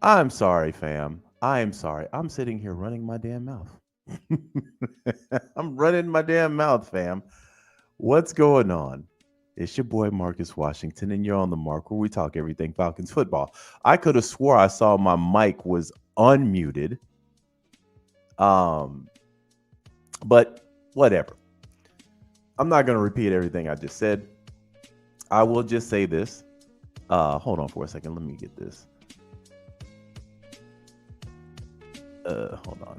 I'm sorry, fam. I am sorry. I'm sitting here running my damn mouth. I'm running my damn mouth, fam. What's going on? It's your boy Marcus Washington, and you're on the mark where we talk everything Falcons football. I could have swore I saw my mic was unmuted. Um, but whatever. I'm not gonna repeat everything I just said. I will just say this. Hold on for a second. Let me get this. Hold on.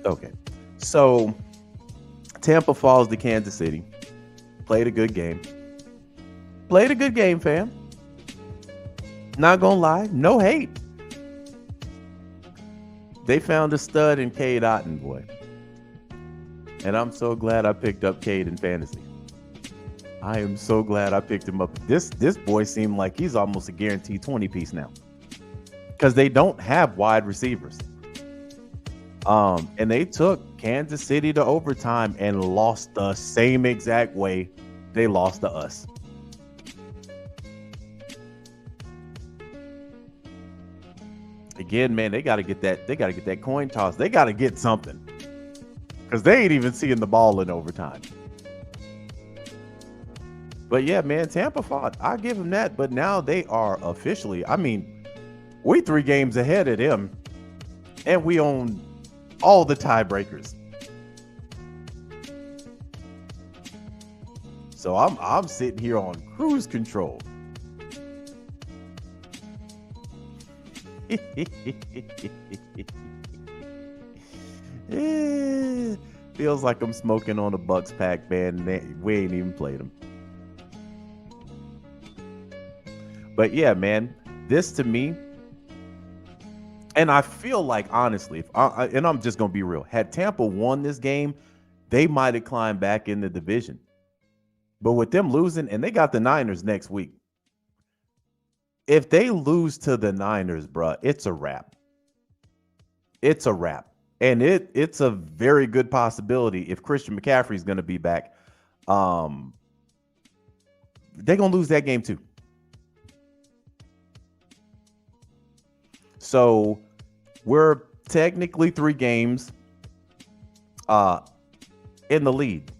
Okay. So Tampa falls to Kansas City. Played a good game. Played a good game, fam. Not gonna lie, no hate. They found a stud in Cade Otton, boy. And I'm so glad I picked up Cade in fantasy. I am so glad I picked him up. This boy seemed like he's almost a guaranteed 20 piece now. Because they don't have wide receivers. And they took Kansas City to overtime and lost the same exact way they lost to us. Again, man, they got to get that. They got to get that coin toss. They got to get something because they ain't even seeing the ball in overtime. But yeah, man, Tampa fought. I give them that. But now they are officially. I mean, we 3 games ahead of them, and we own all the tiebreakers. So I'm sitting here on cruise control. Feels like I'm smoking on a Bucks pack, man. We ain't even played them. But yeah, man, this to me, and I feel like honestly, and I'm just gonna be real, had Tampa won this game, they might have climbed back in the division. But with them losing, and they got the Niners next week. If they lose to the Niners, bro, it's a wrap. It's a wrap. And it's a very good possibility if Christian McCaffrey is going to be back. They're going to lose that game too. So we're technically 3 games in the lead.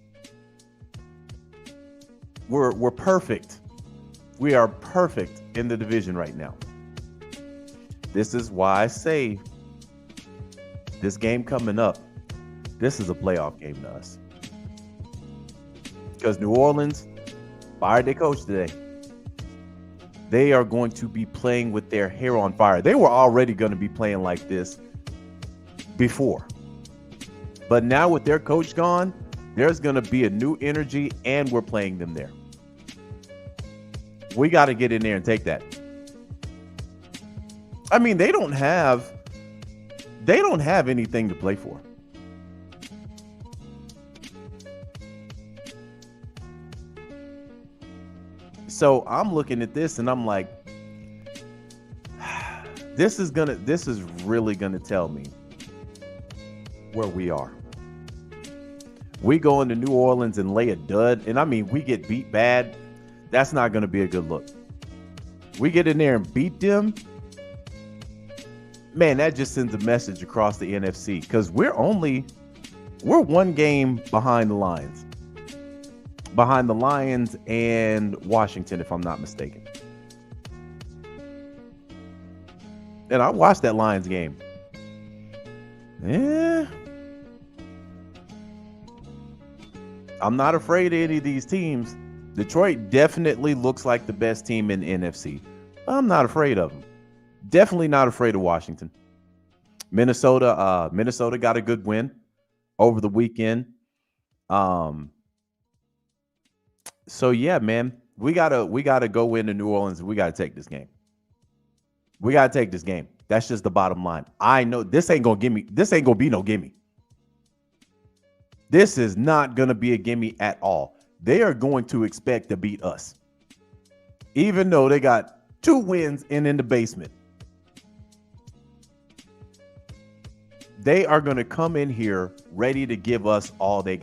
We're perfect. We are perfect in the division right now. This is why I say this game coming up, this is a playoff game to us. Because New Orleans fired their coach today. They are going to be playing with their hair on fire. They were already going to be playing like this before. But now with their coach gone, there's going to be a new energy, and we're playing them there. We got to get in there and take that. I mean, they don't have anything to play for. So I'm looking at this and I'm like, this is really gonna tell me where we are. We go into New Orleans and lay a dud, and I mean, we get beat bad. That's not going to be a good look. We get in there and beat them. Man, that just sends a message across the NFC because we're 1 game behind the Lions. Behind the Lions and Washington, if I'm not mistaken. And I watched that Lions game. Yeah. I'm not afraid of any of these teams. Detroit definitely looks like the best team in the NFC. I'm not afraid of them. Definitely not afraid of Washington. Minnesota got a good win over the weekend. So yeah, man, we gotta go into New Orleans. We gotta take this game. We gotta take this game. That's just the bottom line. I know this ain't gonna be no gimme. This is not gonna be a gimme at all. They are going to expect to beat us. Even though they got 2 wins in the basement. They are going to come in here ready to give us all they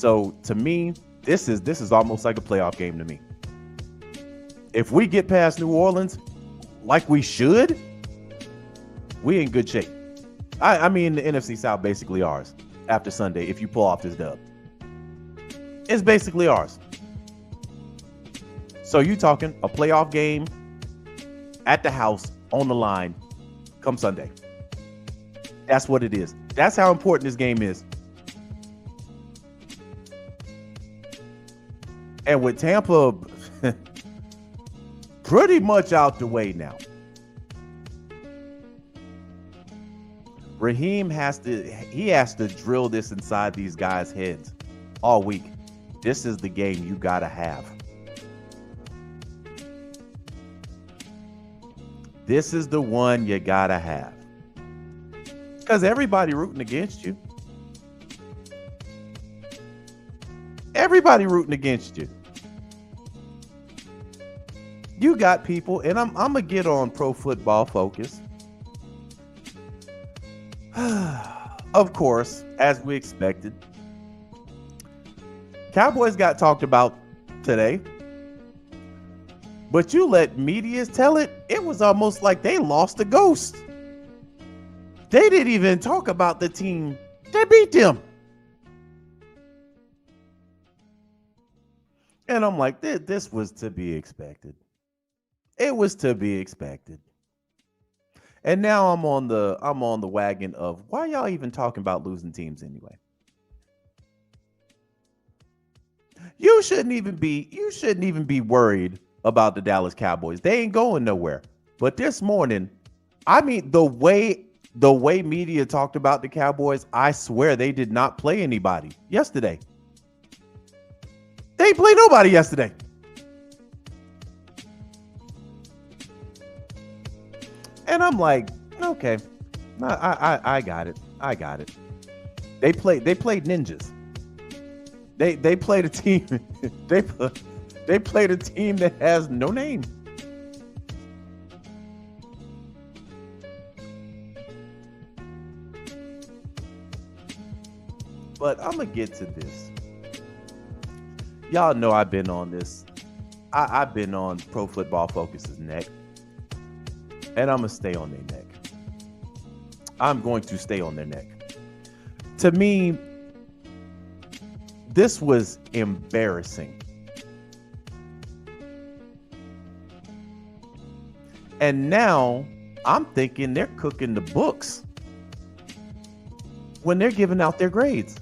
So to me, this is almost like a playoff game to me. If we get past New Orleans, like we should, we in good shape. I mean, the NFC South basically ours after Sunday. If you pull off this dub, it's basically ours. So you talking a playoff game at the house on the line come Sunday. That's what it is. That's how important this game is. And with Tampa pretty much out the way now, Raheem has to drill this inside these guys' heads all week. This is the game you gotta have. This is the one you gotta have. Because everybody rooting against you. Everybody rooting against you. You got people, and I'm gonna get on Pro Football Focus. Of course, as we expected. Cowboys got talked about today. But you let media tell it, it was almost like they lost the ghost. They didn't even talk about the team that beat them. And I'm like, this was to be expected. It was to be expected. And now I'm on the wagon of why y'all even talking about losing teams anyway? You shouldn't even be worried about the Dallas Cowboys. They ain't going nowhere. But this morning, I mean, the way media talked about the Cowboys, I swear they did not play anybody yesterday. They played nobody yesterday. And I'm like, okay, I got it. I got it. They played ninjas. They played a team. They played a team that has no name. But I'm gonna get to this. Y'all know I've been on this. I've been on Pro Football Focus's neck. And I'm going to stay on their neck. I'm going to stay on their neck. To me, this was embarrassing. And now I'm thinking they're cooking the books when they're giving out their grades.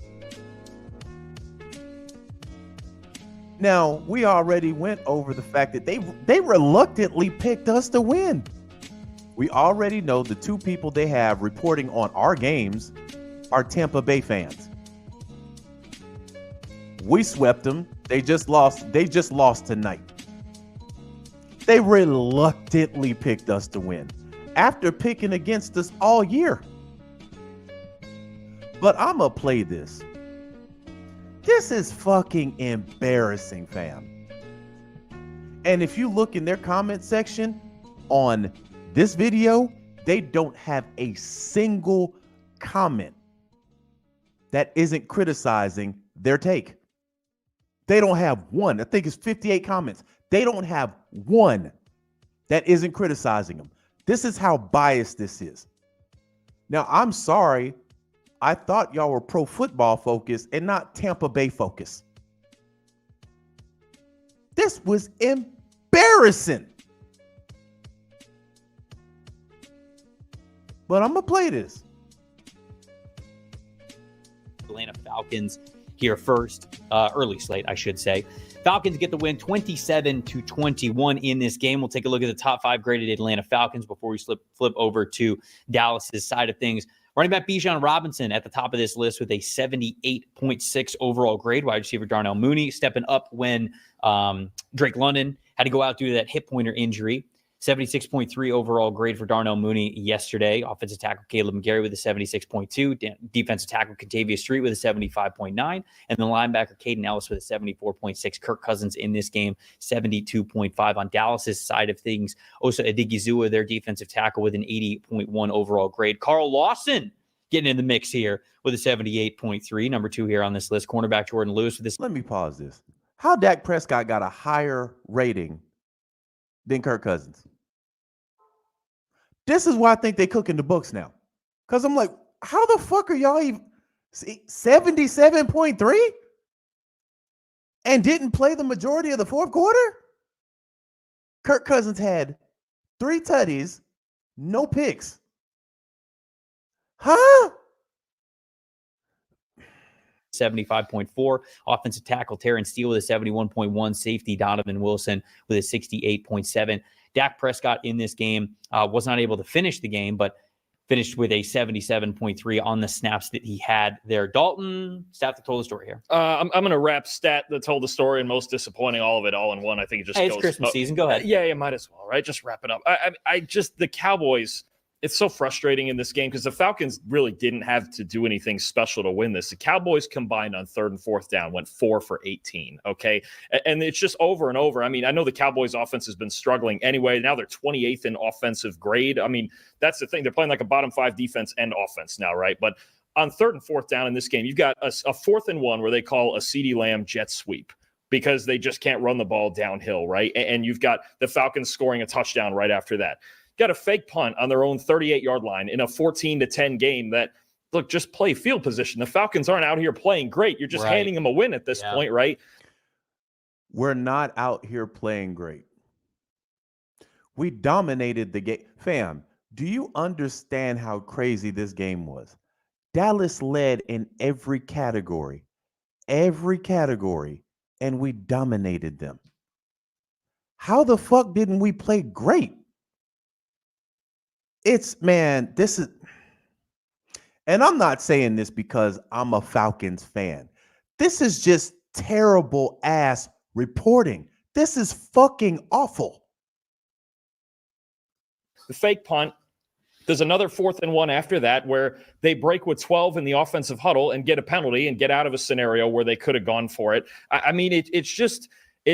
Now, we already went over the fact that they reluctantly picked us to win. We already know the two people they have reporting on our games are Tampa Bay fans. We swept them. They just lost tonight. They reluctantly picked us to win after picking against us all year. But I'm going to play this. This is fucking embarrassing, fam. And if you look in their comment section on this video, they don't have a single comment that isn't criticizing their take. They don't have one. I think it's 58 comments. They don't have one that isn't criticizing them. This is how biased this is. Now, I'm sorry. I thought y'all were Pro Football Focus and not Tampa Bay Focus. This was embarrassing. But I'm going to play this. Atlanta Falcons here first, early slate, I should say. Falcons get the win 27-21 in this game. We'll take a look at the top 5 graded Atlanta Falcons before we flip over to Dallas's side of things. Running back Bijan Robinson at the top of this list with a 78.6 overall grade. Wide receiver Darnell Mooney stepping up when Drake London had to go out due to that hip pointer injury. 76.3 overall grade for Darnell Mooney yesterday. Offensive tackle Caleb McGarry with a 76.2. Defensive tackle Kentavius Street with a 75.9. And the linebacker Caden Ellis with a 74.6. Kirk Cousins in this game, 72.5. On Dallas's side of things, Osa Adigizua, their defensive tackle, with an 80.1 overall grade. Carl Lawson getting in the mix here with a 78.3. Number 2 here on this list, cornerback Jordan Lewis with this. Let me pause this. How Dak Prescott got a higher rating than Kirk Cousins? This is why I think they cooking the books now. Because I'm like, how the fuck are y'all even 77.3 and didn't play the majority of the fourth quarter? Kirk Cousins had 3 tutties, no picks. Huh? 75.4. Offensive tackle Terrence Steele with a 71.1. Safety Donovan Wilson with a 68.7. Dak Prescott in this game was not able to finish the game, but finished with a 77.3 on the snaps that he had there. Dalton, stat that told the story here. I'm going to wrap stat that told the story and most disappointing, all of it, all in one. I think it just goes. It's Christmas season. Go ahead. Yeah, might as well, right? Just wrap it up. I just, the Cowboys, it's so frustrating in this game because the Falcons really didn't have to do anything special to win this. The Cowboys combined on 3rd and 4th down went 4 for 18, okay? And it's just over and over. I mean, I know the Cowboys offense has been struggling anyway. Now they're 28th in offensive grade. I mean, that's the thing. They're playing like a bottom 5 defense and offense now, right? But on 3rd and 4th down in this game, you've got a 4th and 1 where they call a CeeDee Lamb jet sweep because they just can't run the ball downhill, right? And you've got the Falcons scoring a touchdown right after that. Got a fake punt on their own 38-yard line in a 14-10 game that, look, just play field position. The Falcons aren't out here playing great. You're just handing them a win at this point, right? We're not out here playing great. We dominated the game. Fam, do you understand how crazy this game was? Dallas led in every category, and we dominated them. How the fuck didn't we play great? This is, and I'm not saying this because I'm a Falcons fan. This is just terrible ass reporting. This is fucking awful. The fake punt. There's another 4th and 1 after that where they break with 12 in the offensive huddle and get a penalty and get out of a scenario where they could have gone for it. I mean, it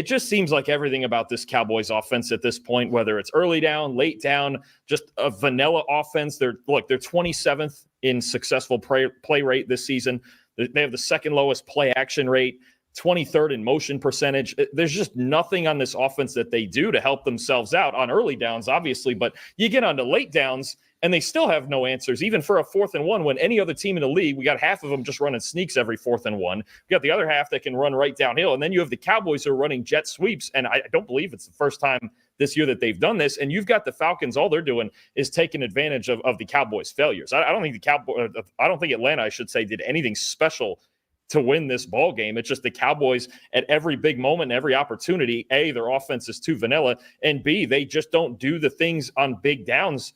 just seems like everything about this Cowboys offense at this point, whether it's early down, late down, just a vanilla offense. They're 27th in successful play rate this season. They have the 2nd lowest play action rate, 23rd in motion percentage. There's just nothing on this offense that they do to help themselves out on early downs, obviously, but you get onto late downs and they still have no answers, even for a 4th and 1, when any other team in the league, we got half of them just running sneaks every 4th and 1. We got the other half that can run right downhill. And then you have the Cowboys who are running jet sweeps. And I don't believe it's the first time this year that they've done this. And you've got the Falcons, all they're doing is taking advantage of the Cowboys' failures. I don't think Atlanta, I should say, did anything special to win this ball game. It's just the Cowboys at every big moment, every opportunity, A, their offense is too vanilla, and B, they just don't do the things on big downs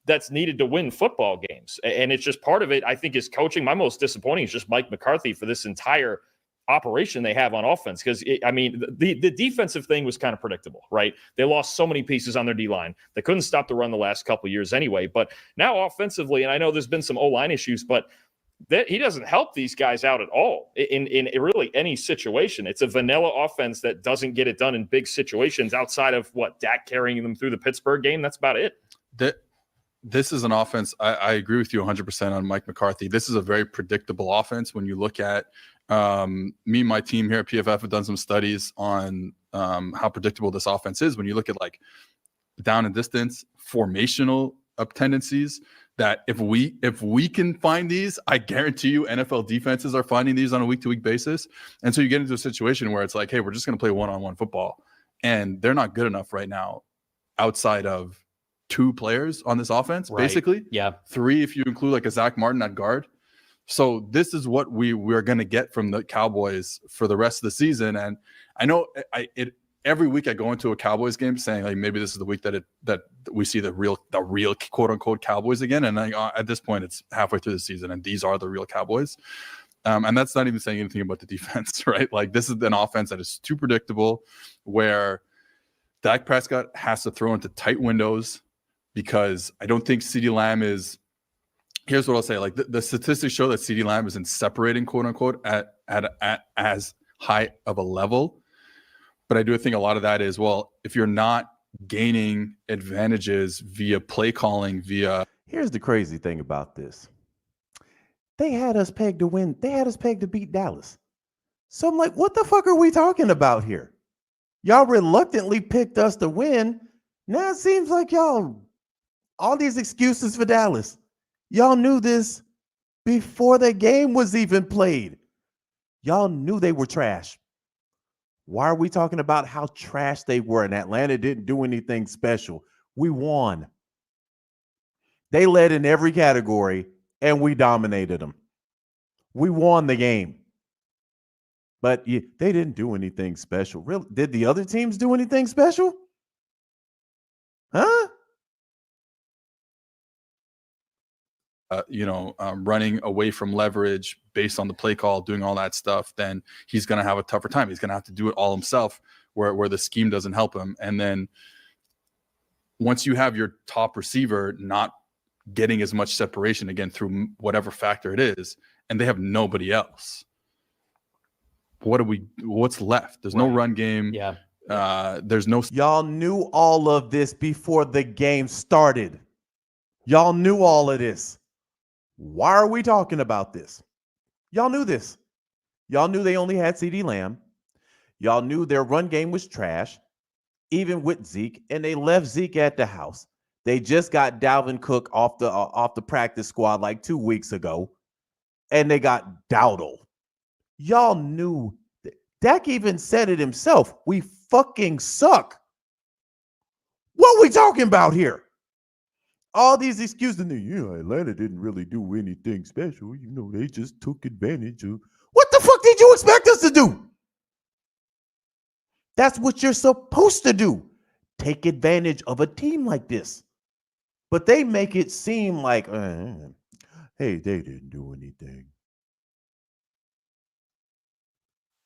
that's needed to win football games. And it's just part of it, I think, is coaching. My most disappointing is just Mike McCarthy for this entire operation they have on offense. Because, the defensive thing was kind of predictable, right? They lost so many pieces on their D-line. They couldn't stop the run the last couple of years anyway. But now offensively, and I know there's been some O-line issues, but he doesn't help these guys out at all in really any situation. It's a vanilla offense that doesn't get it done in big situations outside of Dak carrying them through the Pittsburgh game. That's about it. This is an offense. I agree with you 100% on Mike McCarthy. This is a very predictable offense. When you look at me and my team here at PFF have done some studies on how predictable this offense is. When you look at like down and distance, formational tendencies, that if we can find these, I guarantee you NFL defenses are finding these on a week-to-week basis. And so you get into a situation where it's like, hey, we're just going to play one-on-one football. And they're not good enough right now outside of 2 players on this offense, basically. Yeah. 3 if you include like a Zach Martin at guard. So this is what we're going to get from the Cowboys for the rest of the season. And I know every week I go into a Cowboys game saying like maybe this is the week that we see the real quote unquote Cowboys again. And at this point it's halfway through the season and these are the real Cowboys. And that's not even saying anything about the defense, right? Like this is an offense that is too predictable where Dak Prescott has to throw into tight windows because I don't think CeeDee Lamb is. Here's what I'll say: like the statistics show that CeeDee Lamb isn't separating, quote unquote, at as high of a level. But I do think a lot of that is, well, if you're not gaining advantages via play calling, Here's the crazy thing about this. they had us pegged to win. They had us pegged to beat Dallas. So I'm like, what the fuck are we talking about here? Y'all reluctantly picked us to win. Now it seems like y'all, all these excuses for Dallas. Y'all knew this before the game was even played. Y'all knew they were trash. Why are we talking about how trash they were? And Atlanta didn't do anything special. We won. They led in every category, and we dominated them. We won the game. But they didn't do anything special. Really? Did the other teams do anything special? Huh? Running away from leverage based on the play call, doing all that stuff, then he's going to have a tougher time. He's going to have to do it all himself where the scheme doesn't help him. And then once you have your top receiver not getting as much separation again through whatever factor it is, and they have nobody else, what's left? There's no run game. Yeah. There's no. Y'all knew all of this before the game started. Y'all knew all of this. Why are we talking about this? Y'all knew this. Y'all knew they only had CeeDee Lamb. Y'all knew their run game was trash, even with Zeke, and they left Zeke at the house. They just got Dalvin Cook off the practice squad like 2 weeks ago, and they got Dowdle. Y'all knew. Dak even said it himself. We fucking suck. What are we talking about here? All these excuses, Atlanta didn't really do anything special. They just took advantage of. What the fuck did you expect us to do? That's what you're supposed to do. Take advantage of a team like this. But they make it seem like, hey, they didn't do anything.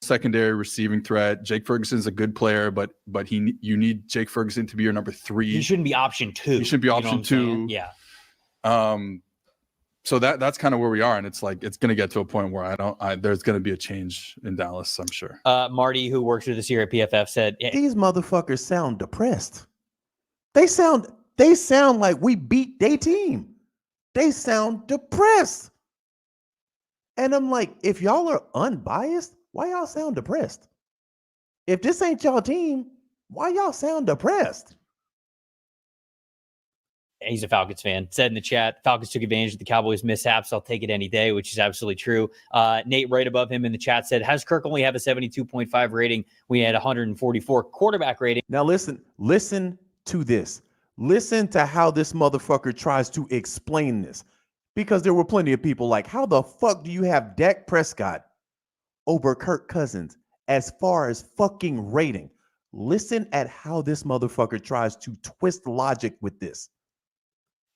Secondary receiving threat. Jake Ferguson's a good player, but you need Jake Ferguson to be your number 3. He shouldn't be option 2. He should be option 2. Yeah. So that's kind of where we are, and it's like it's going to get to a point where there's going to be a change in Dallas, I'm sure. Marty, who works with us here at PFF, said these motherfuckers sound depressed. They sound like we beat their team. They sound depressed. And I'm like, if y'all are unbiased, why y'all sound depressed? If this ain't y'all team, why y'all sound depressed? He's a Falcons fan. Said in the chat, Falcons took advantage of the Cowboys' mishaps. I'll take it any day, which is absolutely true. Nate, right above him in the chat, said, has Kirk only have a 72.5 rating? We had 144 quarterback rating. Now listen to this. Listen to how this motherfucker tries to explain this. Because there were plenty of people like, how the fuck do you have Dak Prescott over Kirk Cousins as far as fucking rating? Listen at how this motherfucker tries to twist logic with this.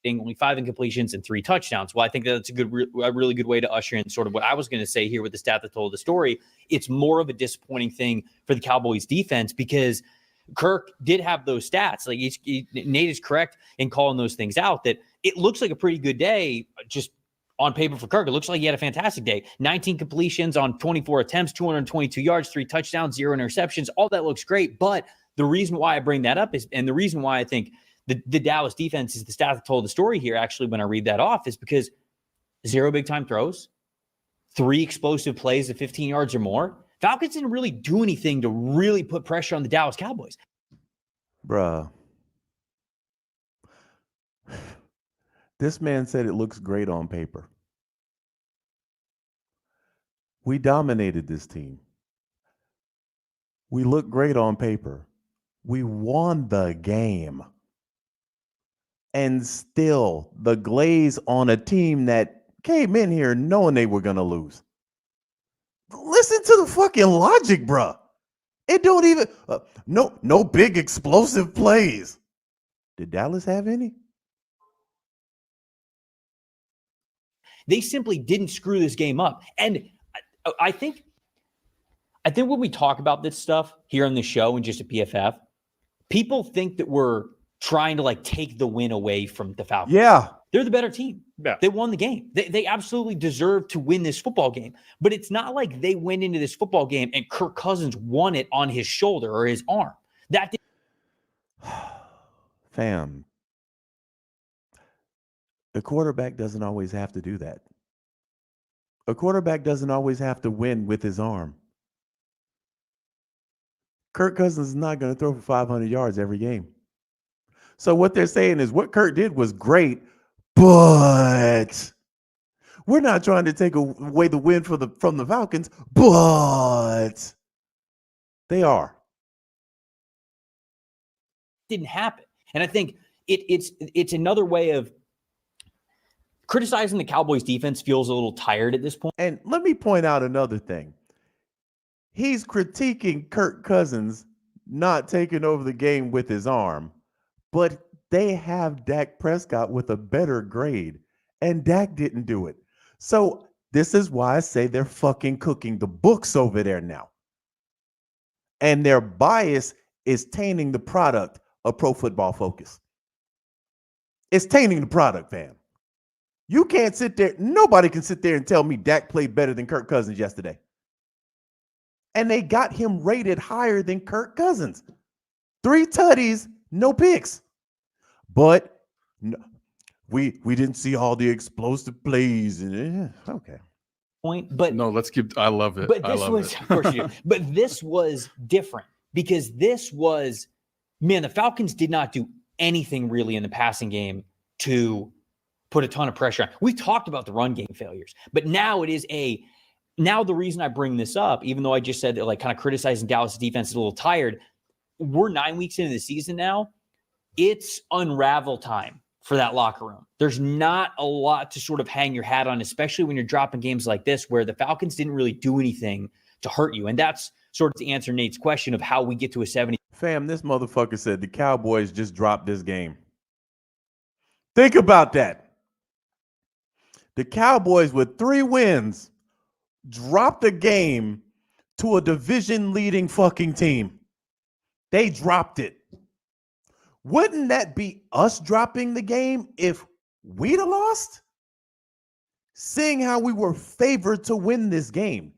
Only 5 incompletions and 3 touchdowns. Well, I think that's a really good way to usher in sort of what I was going to say here with the stat that told the story. It's more of a disappointing thing for the Cowboys defense because Kirk did have those stats. Like Nate is correct in calling those things out, that it looks like a pretty good day just on paper for Kirk. It looks like he had a fantastic day. 19 completions on 24 attempts, 222 yards, 3 touchdowns, 0 interceptions. All that looks great. But the reason why I bring that up is, and the reason why I think the Dallas defense is the stat that told the story here, actually, when I read that off, is because 0 big-time throws, 3 explosive plays of 15 yards or more. Falcons didn't really do anything to really put pressure on the Dallas Cowboys. Bruh. This man said it looks great on paper. We dominated this team. We look great on paper. We won the game. And still, the glaze on a team that came in here knowing they were going to lose. Listen to the fucking logic, bruh. It don't even, no big explosive plays. Did Dallas have any? They simply didn't screw this game up. And I think when we talk about this stuff here on the show and just at PFF, people think that we're trying to take the win away from the Falcons. Yeah. They're the better team. Yeah. They won the game. They absolutely deserve to win this football game. But it's not like they went into this football game and Kirk Cousins won it on his shoulder or his arm. That Fam. The quarterback doesn't always have to do that. A quarterback doesn't always have to win with his arm. Kirk Cousins is not going to throw for 500 yards every game. So what they're saying is what Kirk did was great, but we're not trying to take away the win from the Falcons, but they are. Didn't happen. And I think it's another way of criticizing the Cowboys defense feels a little tired at this point. And let me point out another thing. He's critiquing Kirk Cousins not taking over the game with his arm, but they have Dak Prescott with a better grade, and Dak didn't do it. So this is why I say they're fucking cooking the books over there now. And their bias is tainting the product of Pro Football Focus. It's tainting the product, fam. You can't sit there. Nobody can sit there and tell me Dak played better than Kirk Cousins yesterday. And they got him rated higher than Kirk Cousins. 3 tutties, no picks. But no, we didn't see all the explosive plays. Okay. Point, but no, let's keep. I love it. But this was, of course, you do. But this was different because this was, man, the Falcons did not do anything really in the passing game to put a ton of pressure on. We talked about the run game failures, but now it is now the reason I bring this up, even though I just said that like kind of criticizing Dallas defense is a little tired, we're 9 weeks into the season now. It's unravel time for that locker room. There's not a lot to sort of hang your hat on, especially when you're dropping games like this where the Falcons didn't really do anything to hurt you. And that's sort of to answer Nate's question of how we get to a 70. Fam, this motherfucker said the Cowboys just dropped this game. Think about that. The Cowboys with 3 wins dropped a game to a division-leading fucking team. They dropped it. Wouldn't that be us dropping the game if we'd have lost? Seeing how we were favored to win this game.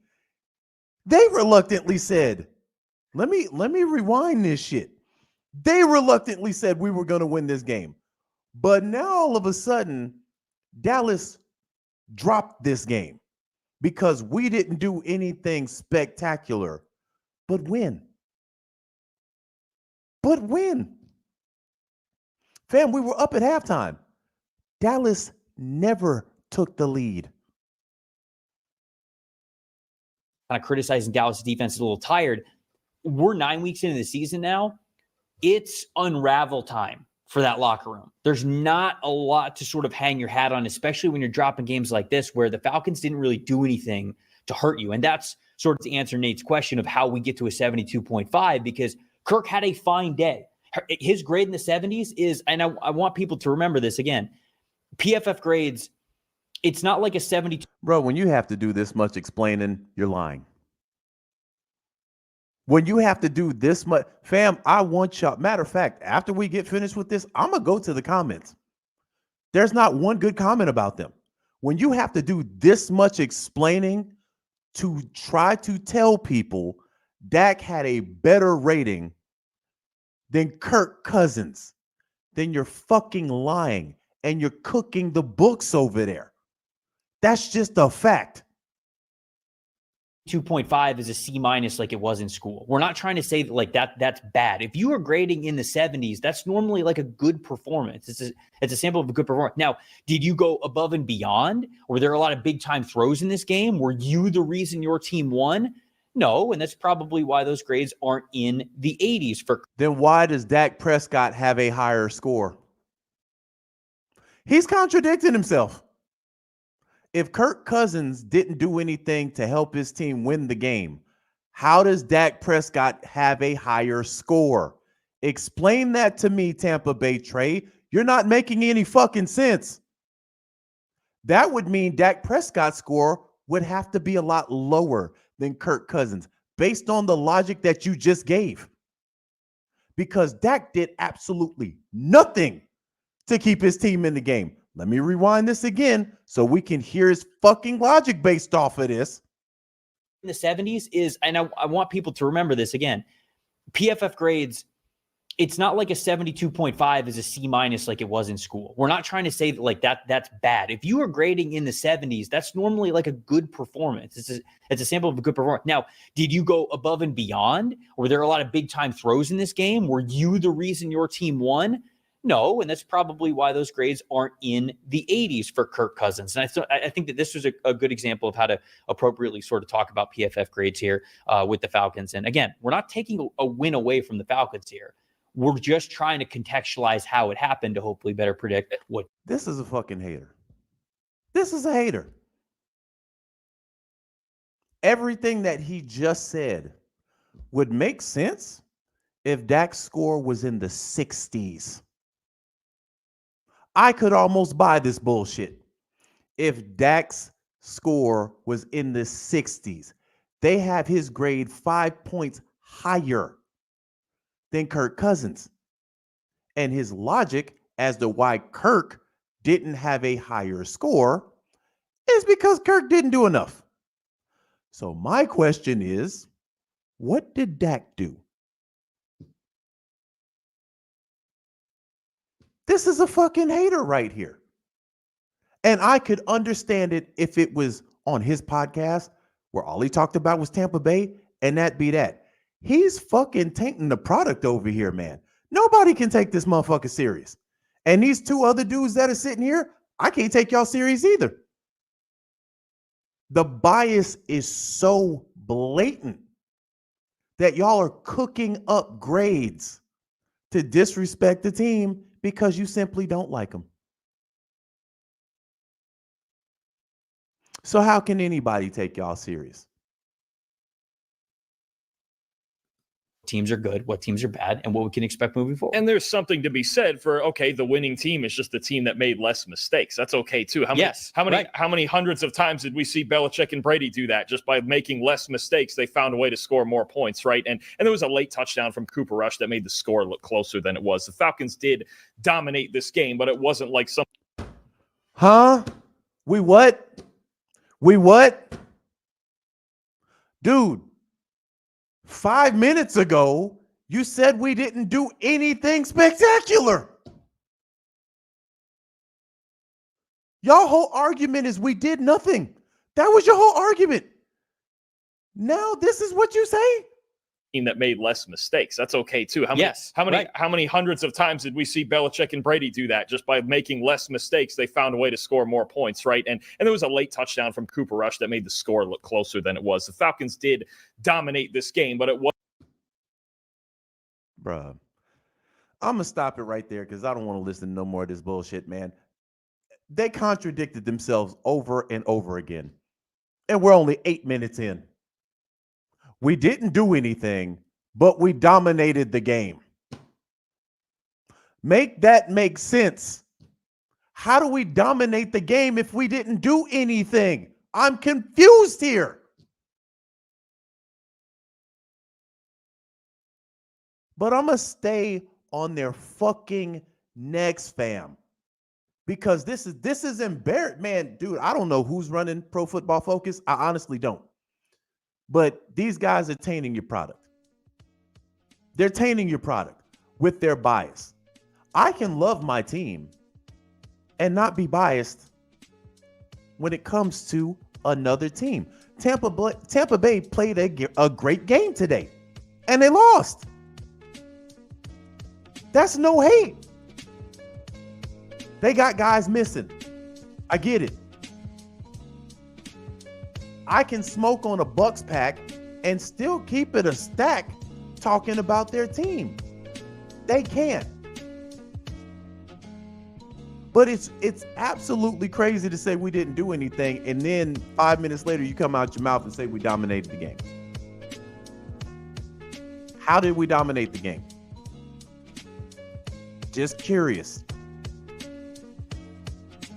They reluctantly said, let me rewind this shit. They reluctantly said we were going to win this game. But now all of a sudden, Dallas dropped this game because we didn't do anything spectacular but win. But win. Fam, we were up at halftime. Dallas never took the lead. Kind of criticizing Dallas defense is a little tired. We're 9 weeks into the season now. It's unravel time for that locker room. There's not a lot to sort of hang your hat on, especially when you're dropping games like this where the Falcons didn't really do anything to hurt you. And that's sort of to answer Nate's question of how we get to a 72.5 because Kirk had a fine day. His grade in the 70s is, and I want people to remember this again, PFF grades, it's not like a 72. Bro, when you have to do this much explaining, you're lying. When you have to do this much, fam, I want y'all. Matter of fact, after we get finished with this, I'm going to go to the comments. There's not one good comment about them. When you have to do this much explaining to try to tell people Dak had a better rating than Kirk Cousins, then you're fucking lying and you're cooking the books over there. That's just a fact. 2.5 is a C- like it was in school. We're not trying to say that like that's bad. If you are grading in the 70s, that's normally like a good performance. It's a sample of a good performance. Now, did you go above and beyond? Were there a lot of big time throws in this game? Were you the reason your team won? No, and that's probably why those grades aren't in the 80s for. Then why does Dak Prescott have a higher score? He's contradicting himself. If Kirk Cousins didn't do anything to help his team win the game, how does Dak Prescott have a higher score? Explain that to me, Tampa Bay Trey. You're not making any fucking sense. That would mean Dak Prescott's score would have to be a lot lower than Kirk Cousins based on the logic that you just gave. Because Dak did absolutely nothing to keep his team in the game. Let me rewind this again so we can hear his fucking logic based off of this. In the 70s is, and I want people to remember this again, PFF grades, it's not like a 72.5 is a C- like it was in school. We're not trying to say that like that's bad. If you are grading in the 70s, that's normally like a good performance. It's a sample of a good performance. Now, did you go above and beyond? Were there a lot of big time throws in this game? Were you the reason your team won? No, and that's probably why those grades aren't in the 80s for Kirk Cousins. And I think that this was a good example of how to appropriately sort of talk about PFF grades here with the Falcons. And again, we're not taking a win away from the Falcons here. We're just trying to contextualize how it happened to hopefully better predict what. This is a fucking hater. This is a hater. Everything that he just said would make sense if Dak's score was in the 60s. I could almost buy this bullshit if Dak's score was in the 60s. They have his grade 5 points higher than Kirk Cousins. And his logic as to why Kirk didn't have a higher score is because Kirk didn't do enough. So my question is, what did Dak do? This is a fucking hater right here. And I could understand it if it was on his podcast where all he talked about was Tampa Bay and that be that. He's fucking tainting the product over here, man. Nobody can take this motherfucker serious. And these two other dudes that are sitting here, I can't take y'all serious either. The bias is so blatant that y'all are cooking up grades to disrespect the team because you simply don't like them. So how can anybody take y'all serious? Teams are good, what teams are bad, and what we can expect moving forward. And there's something to be said for, okay, the winning team is just the team that made less mistakes. That's okay too. How many hundreds of times did we see Belichick and Brady do that? Just by making less mistakes, they found a way to score more points, right? And there was a late touchdown from Cooper Rush that made the score look closer than it was. The Falcons did dominate this game, but it wasn't like some. Huh? We what? We what? Dude. 5 minutes ago, you said we didn't do anything spectacular. Your whole argument is we did nothing. That was your whole argument. Now this is what you say? Team that made less mistakes. That's okay too. How many hundreds of times did we see Belichick and Brady do that? Just by making less mistakes, they found a way to score more points, right? And there was a late touchdown from Cooper Rush that made the score look closer than it was. The Falcons did dominate this game, but it was. Bruh, I'm gonna stop it right there because I don't want to listen to no more of this bullshit, man. They contradicted themselves over and over again, and we're only 8 minutes in. We didn't do anything, but we dominated the game. Make that make sense. How do we dominate the game if we didn't do anything? I'm confused here. But I'm going to stay on their fucking necks, fam. Because this is embarrassing. Man, dude, I don't know who's running Pro Football Focus. I honestly don't. But these guys are tainting your product. They're tainting your product with their bias. I can love my team and not be biased when it comes to another team. Tampa Bay played a great game today, and they lost. That's no hate. They got guys missing. I get it. I can smoke on a Bucks pack and still keep it a stack talking about their team. They can't. But it's absolutely crazy to say we didn't do anything, and then 5 minutes later you come out your mouth and say we dominated the game. How did we dominate the game? Just curious.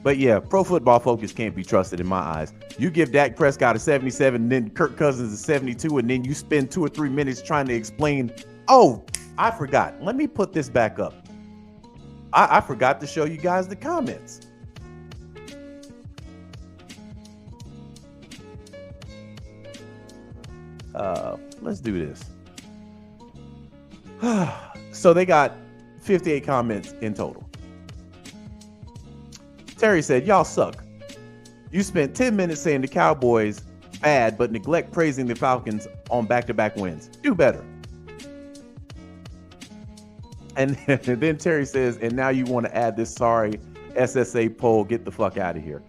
But yeah, Pro Football Focus can't be trusted in my eyes. You give Dak Prescott a 77, and then Kirk Cousins a 72, and then you spend 2 or 3 minutes trying to explain, oh, I forgot. Let me put this back up. I forgot to show you guys the comments. Let's do this. So they got 58 comments in total. Terry said, y'all suck. You spent 10 minutes saying the Cowboys bad, but neglect praising the Falcons on back-to-back wins. Do better. And then Terry says, and now you want to add this sorry SSA poll, get the fuck out of here.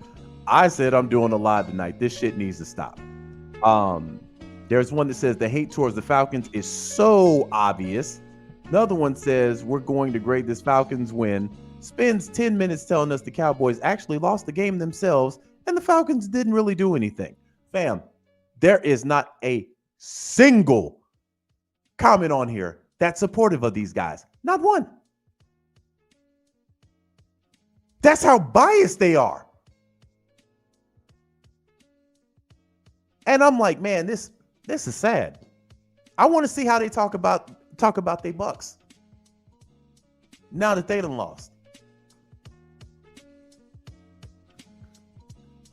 I said I'm doing a live tonight. This shit needs to stop. There's one that says the hate towards the Falcons is so obvious. Another one says we're going to grade this Falcons win. Spends 10 minutes telling us the Cowboys actually lost the game themselves and the Falcons didn't really do anything. Fam, there is not a single comment on here that's supportive of these guys. Not one. That's how biased they are. And I'm like, man, this is sad. I want to see how they talk about their Bucks now that they done lost.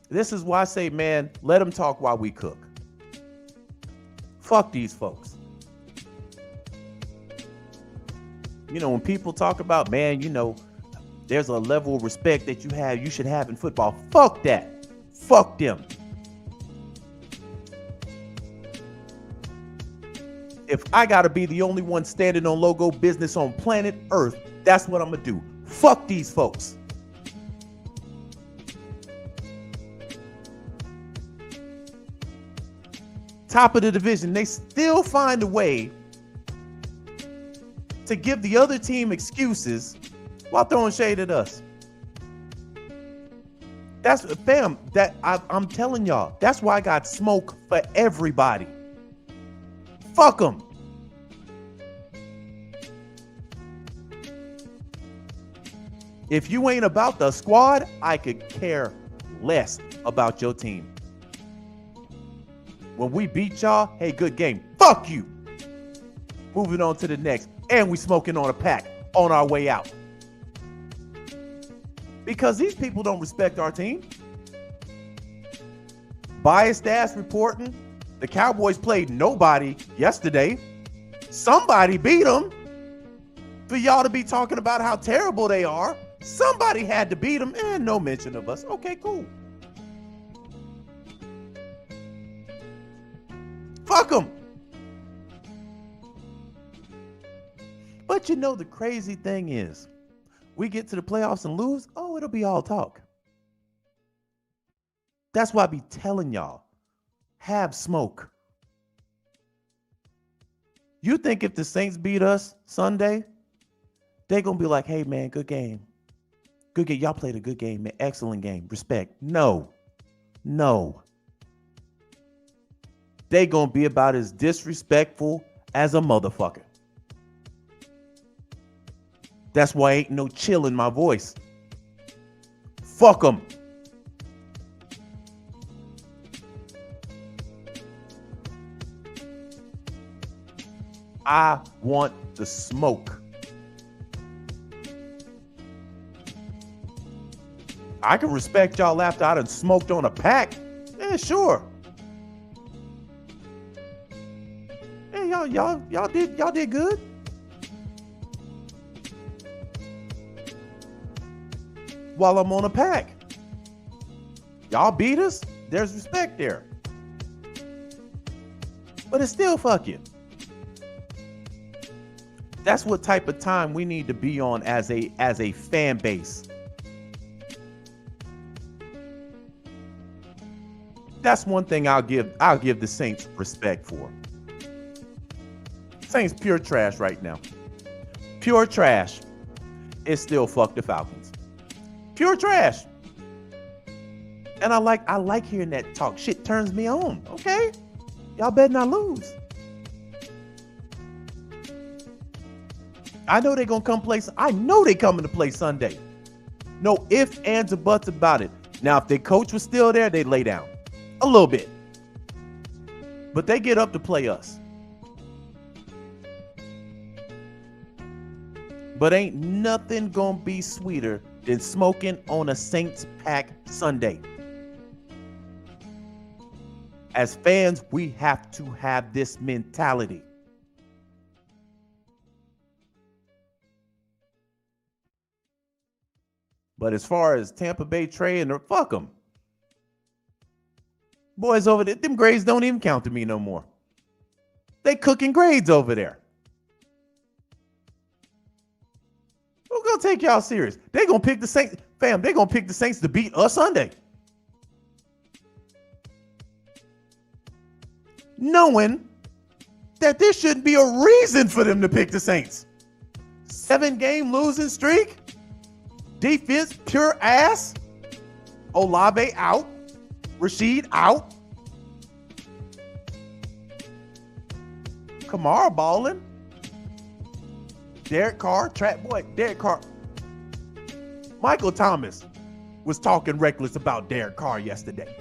This is why I say, man, let them talk while we cook. Fuck these folks. You know, when people talk about, man, you know, there's a level of respect that you should have in football. Fuck that. Fuck them. If I gotta be the only one standing on logo business on planet Earth, that's what I'm gonna do. Fuck these folks. Top of the division, they still find a way to give the other team excuses while throwing shade at us. That's fam. I'm telling y'all. That's why I got smoke for everybody. Fuck them. If you ain't about the squad, I could care less about your team. When we beat y'all, hey, good game. Fuck you. Moving on to the next. And we smoking on a pack on our way out. Because these people don't respect our team. Biased ass reporting. The Cowboys played nobody yesterday. Somebody beat them. For y'all to be talking about how terrible they are, somebody had to beat them, and no mention of us. Okay, cool. Fuck them. But you know, the crazy thing is, we get to the playoffs and lose, oh, it'll be all talk. That's why I be telling y'all, have smoke. You think if the Saints beat us Sunday, they're going to be like, hey, man, good game. Good game. Y'all played a good game, man. Excellent game. Respect. No. They going to be about as disrespectful as a motherfucker. That's why ain't no chill in my voice. Fuck them. I want the smoke. I can respect y'all after I done smoked on a pack. Yeah, sure. Hey, y'all did good. While I'm on a pack. Y'all beat us, there's respect there. But it's still fuck you. That's what type of time we need to be on as a fan base. That's one thing I'll give the Saints respect for. Saints pure trash right now. Pure trash. It's still fuck the Falcons. Pure trash. And I like hearing that talk. Shit turns me on. Okay? Y'all better not lose. I know they're gonna come play. I know they coming to play Sunday. No ifs, ands, or buts about it. Now, if their coach was still there, they'd lay down a little bit. But they get up to play us. But ain't nothing gonna be sweeter than smoking on a Saints pack Sunday. As fans, we have to have this mentality. But as far as Tampa Bay Trey and fuck them. Boys over there, them grades don't even count to me no more. They cooking grades over there. Who's gonna take y'all serious? They gonna pick the Saints, fam. They gonna pick the Saints to beat us Sunday, knowing that there shouldn't be a reason for them to pick the Saints. 7-game losing streak, defense pure ass. Olave out, Rashid out, Kamara balling. Derek Carr, trap boy, Derek Carr. Michael Thomas was talking reckless about Derek Carr yesterday.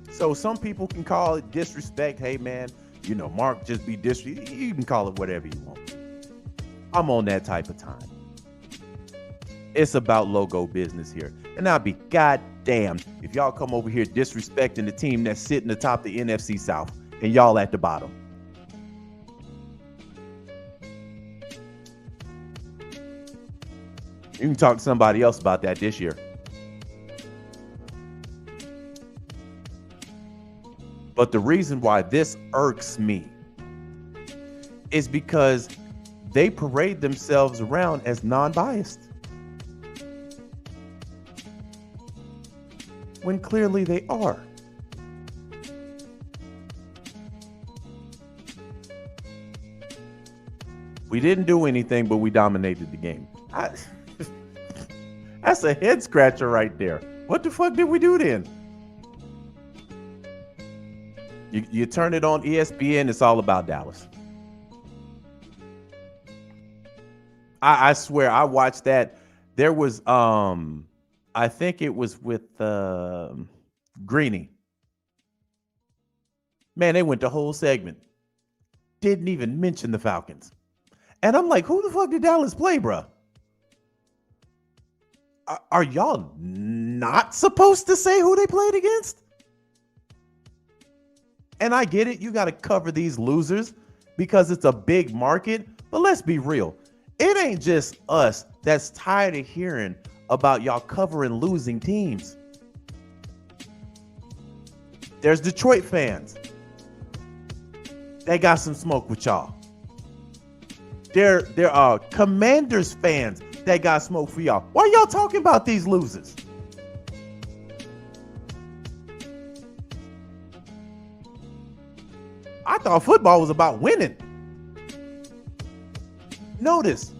So some people can call it disrespect. Hey, man, you know, Mark just be disrespect. You can call it whatever you want. I'm on that type of time. It's about logo business here. And I'll be goddamn if y'all come over here disrespecting the team that's sitting atop the NFC South and y'all at the bottom. You can talk to somebody else about that this year. But the reason why this irks me is because they parade themselves around as non-biased, when clearly they are. We didn't do anything, but we dominated the game. That's a head scratcher right there. What the fuck did we do then? You turn it on ESPN, it's all about Dallas. I swear, I watched that. There was, I think it was with Greeny. Man, they went the whole segment. Didn't even mention the Falcons. And I'm like, who the fuck did Dallas play, bro? Are y'all not supposed to say who they played against? And I get it. You got to cover these losers because it's a big market. But let's be real. It ain't just us that's tired of hearing about y'all covering losing teams. There's Detroit fans. They got some smoke with y'all. There are Commanders fans that got smoke for y'all. Why y'all talking about these losers? I thought football was about winning. Notice,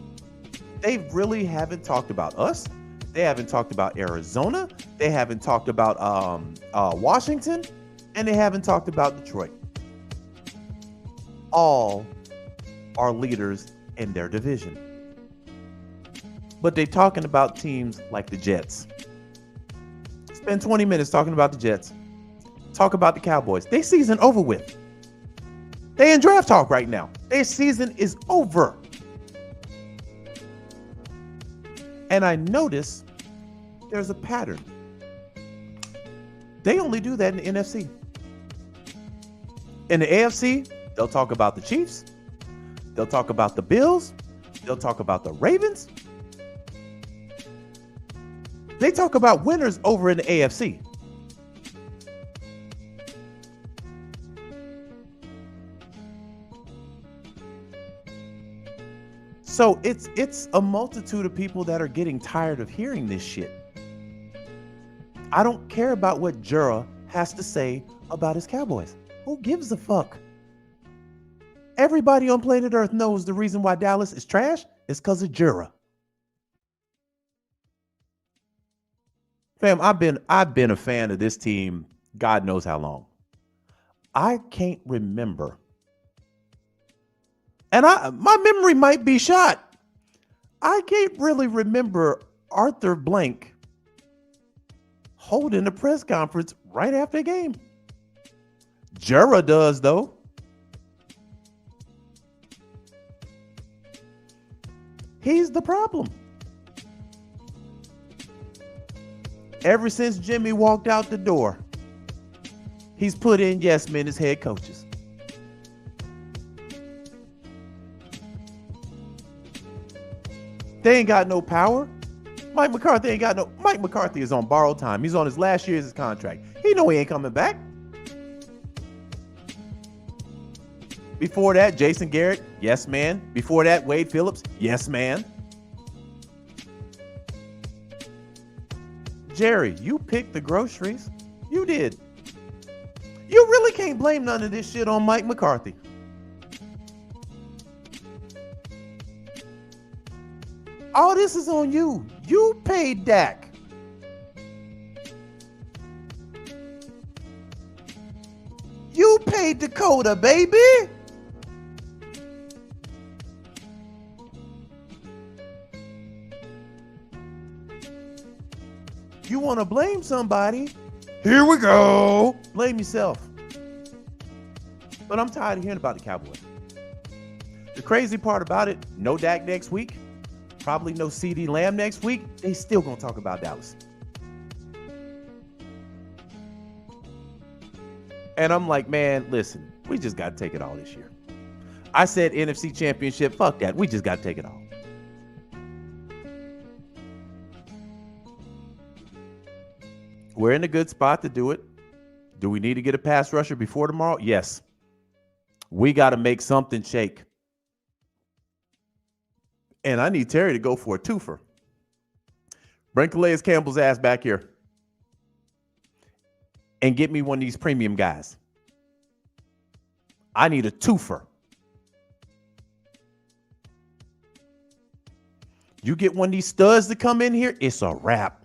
they really haven't talked about us. They haven't talked about Arizona. They haven't talked about Washington. And they haven't talked about Detroit. All are leaders in their division. But they're talking about teams like the Jets. Spend 20 minutes talking about the Jets. Talk about the Cowboys. Their season over with. They in draft talk right now. Their season is over. And I notice there's a pattern. They only do that in the NFC. In the AFC, they'll talk about the Chiefs. They'll talk about the Bills. They'll talk about the Ravens. They talk about winners over in the AFC. So it's a multitude of people that are getting tired of hearing this shit. I don't care about what Jura has to say about his Cowboys. Who gives a fuck? Everybody on planet Earth knows the reason why Dallas is trash is because of Jura. Fam, I've been a fan of this team God knows how long. I can't remember. And my memory might be shot. I can't really remember Arthur Blank holding a press conference right after a game. Jura does, though. He's the problem. Ever since Jimmy walked out the door, he's put in yes men as head coaches. They ain't got no power. Mike McCarthy ain't got no. Mike McCarthy is on borrowed time. He's on his last year of his contract. He know he ain't coming back. Before that, Jason Garrett, yes, man. Before that, Wade Phillips, yes, man. Jerry, you picked the groceries. You did. You really can't blame none of this shit on Mike McCarthy. All this is on you. You paid Dak. You paid Dakota, baby. You want to blame somebody? Here we go. Blame yourself. But I'm tired of hearing about the Cowboys. The crazy part about it, no Dak next week, probably no CeeDee Lamb next week. They still gonna talk about Dallas. And I'm like, man, listen, we just got to take it all this year. I said NFC Championship, fuck that. We just got to take it all. We're in a good spot to do it. Do we need to get a pass rusher before tomorrow? Yes. We got to make something shake. And I need Terry to go for a twofer. Bring Calais Campbell's ass back here. And get me one of these premium guys. I need a twofer. You get one of these studs to come in here, it's a wrap.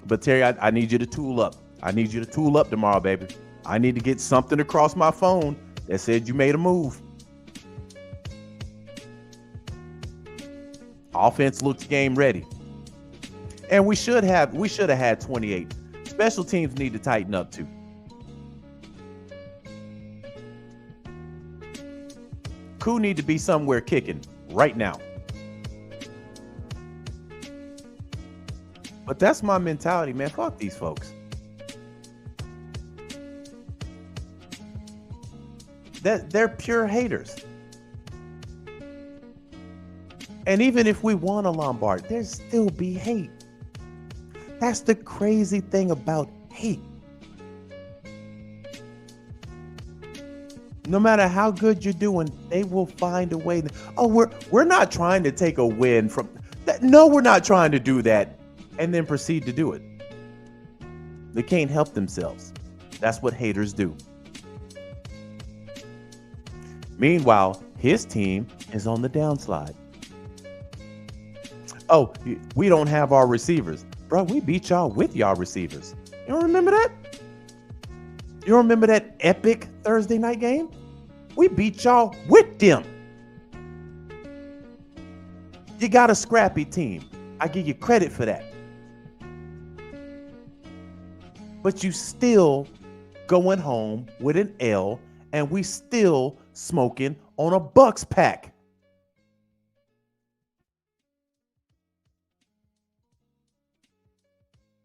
But Terry, I need you to tool up. I need you to tool up tomorrow, baby. I need to get something across my phone that said you made a move. Offense looks game ready. And we should have had 28. Special teams need to tighten up too. Koo need to be somewhere kicking right now. But that's my mentality, man. Fuck these folks. They're pure haters. And even if we won a Lombard, there'd still be hate. That's the crazy thing about hate. No matter how good you're doing, they will find a way. We're not trying to take a win from that. No, we're not trying to do that and then proceed to do it. They can't help themselves. That's what haters do. Meanwhile, his team is on the downslide. Oh, we don't have our receivers. Bro, we beat y'all with y'all receivers. You don't remember that? You don't remember that epic Thursday night game? We beat y'all with them. You got a scrappy team. I give you credit for that. But you still going home with an L, and we still smoking on a Bucks pack.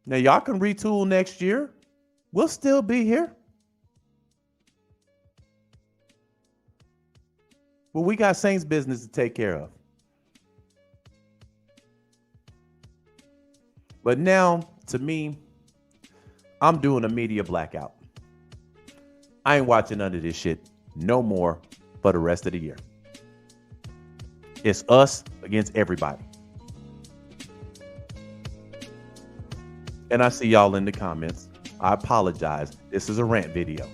Now, y'all can retool next year. We'll still be here. But we got Saints business to take care of. But now, to me, I'm doing a media blackout. I ain't watching none of this shit no more for the rest of the year. It's us against everybody. And I see y'all in the comments. I apologize. This is a rant video.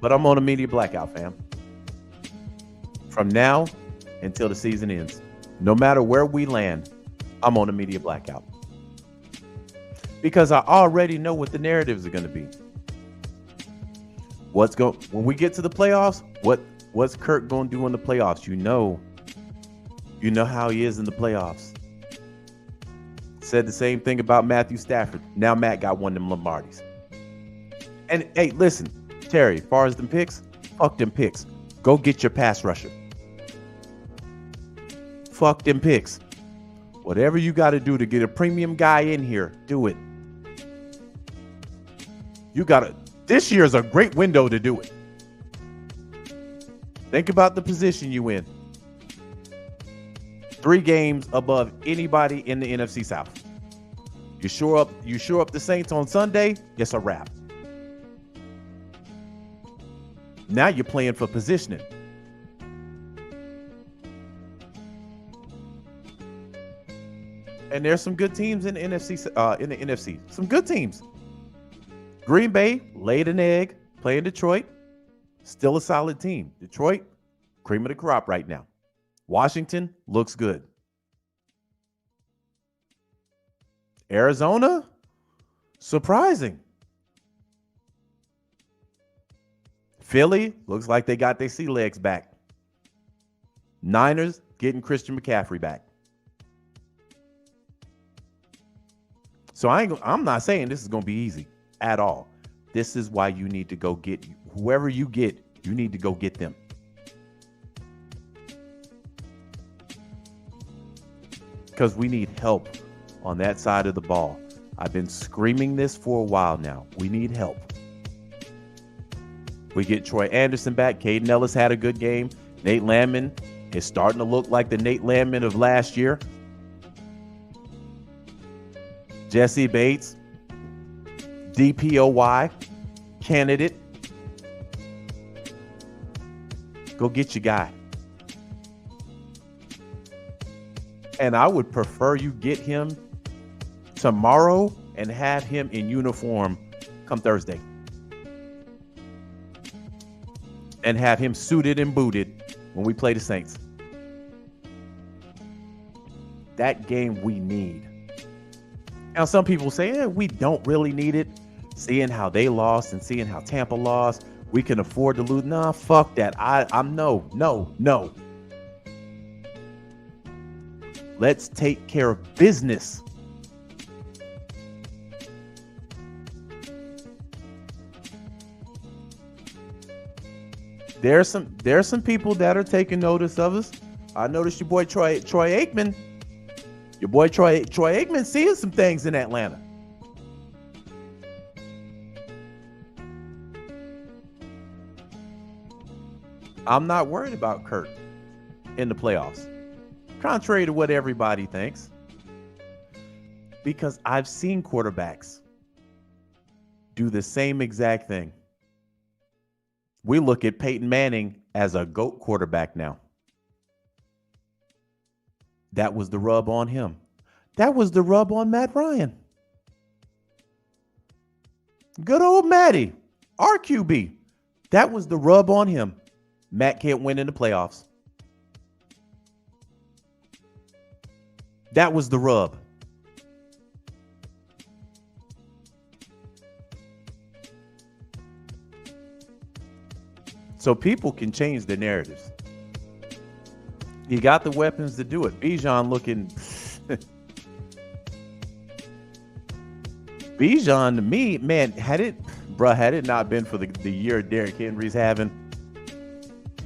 But I'm on a media blackout, fam. From now until the season ends. No matter where we land, I'm on a media blackout. Because I already know what the narratives are going to be. When we get to the playoffs, what's Kirk going to do in the playoffs? You know how he is in the playoffs. Said the same thing about Matthew Stafford. Now Matt got one of them Lombardis. And hey, listen, Terry, as far as them picks, fuck them picks. Go get your pass rusher. Fuck them picks. Whatever you got to do to get a premium guy in here, do it. You got to. This year is a great window to do it. Think about the position you in. 3 games above anybody in the NFC South. You shore up the Saints on Sunday, it's a wrap. Now you're playing for positioning. And there's some good teams in the NFC. Some good teams. Green Bay laid an egg, playing Detroit. Still a solid team. Detroit, cream of the crop right now. Washington looks good. Arizona, surprising. Philly looks like they got their sea legs back. Niners getting Christian McCaffrey back. So I'm not saying this is going to be easy at all. This is why you need to go get whoever you get. You need to go get them. Because we need help on that side of the ball. I've been screaming this for a while now. We need help. We get Troy Anderson back. Caden Ellis had a good game. Nate Landman is starting to look like the Nate Landman of last year. Jesse Bates, DPOY candidate. Go get your guy. And I would prefer you get him tomorrow and have him in uniform come Thursday. And have him suited and booted when we play the Saints. That game we need. Now, some people say, we don't really need it. Seeing how they lost and seeing how Tampa lost, we can afford to lose. Nah, fuck that. I'm no. Let's take care of business. There's some people that are taking notice of us. I noticed your boy Troy Aikman. Your boy Troy Aikman seeing some things in Atlanta. I'm not worried about Kurt in the playoffs, contrary to what everybody thinks, because I've seen quarterbacks do the same exact thing. We look at Peyton Manning as a GOAT quarterback now. That was the rub on him. That was the rub on Matt Ryan. Good old Matty, RQB. That was the rub on him. Matt can't win in the playoffs. That was the rub. So people can change their narratives. You got the weapons to do it. Bijan looking. Bijan to me, man, had it not been for the year Derrick Henry's having,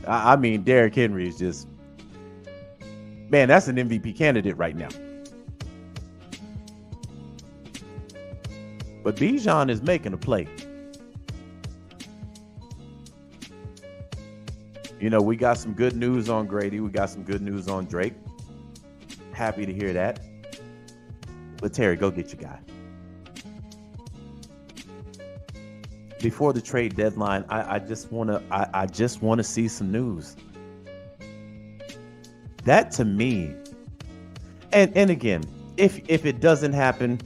I mean, Derrick Henry is just, man, that's an MVP candidate right now. But Bijan is making a play. You know, we got some good news on Grady. We got some good news on Drake. Happy to hear that. But Terry, go get your guy. Before the trade deadline, I just want to see some news. That to me, and again, if it doesn't happen,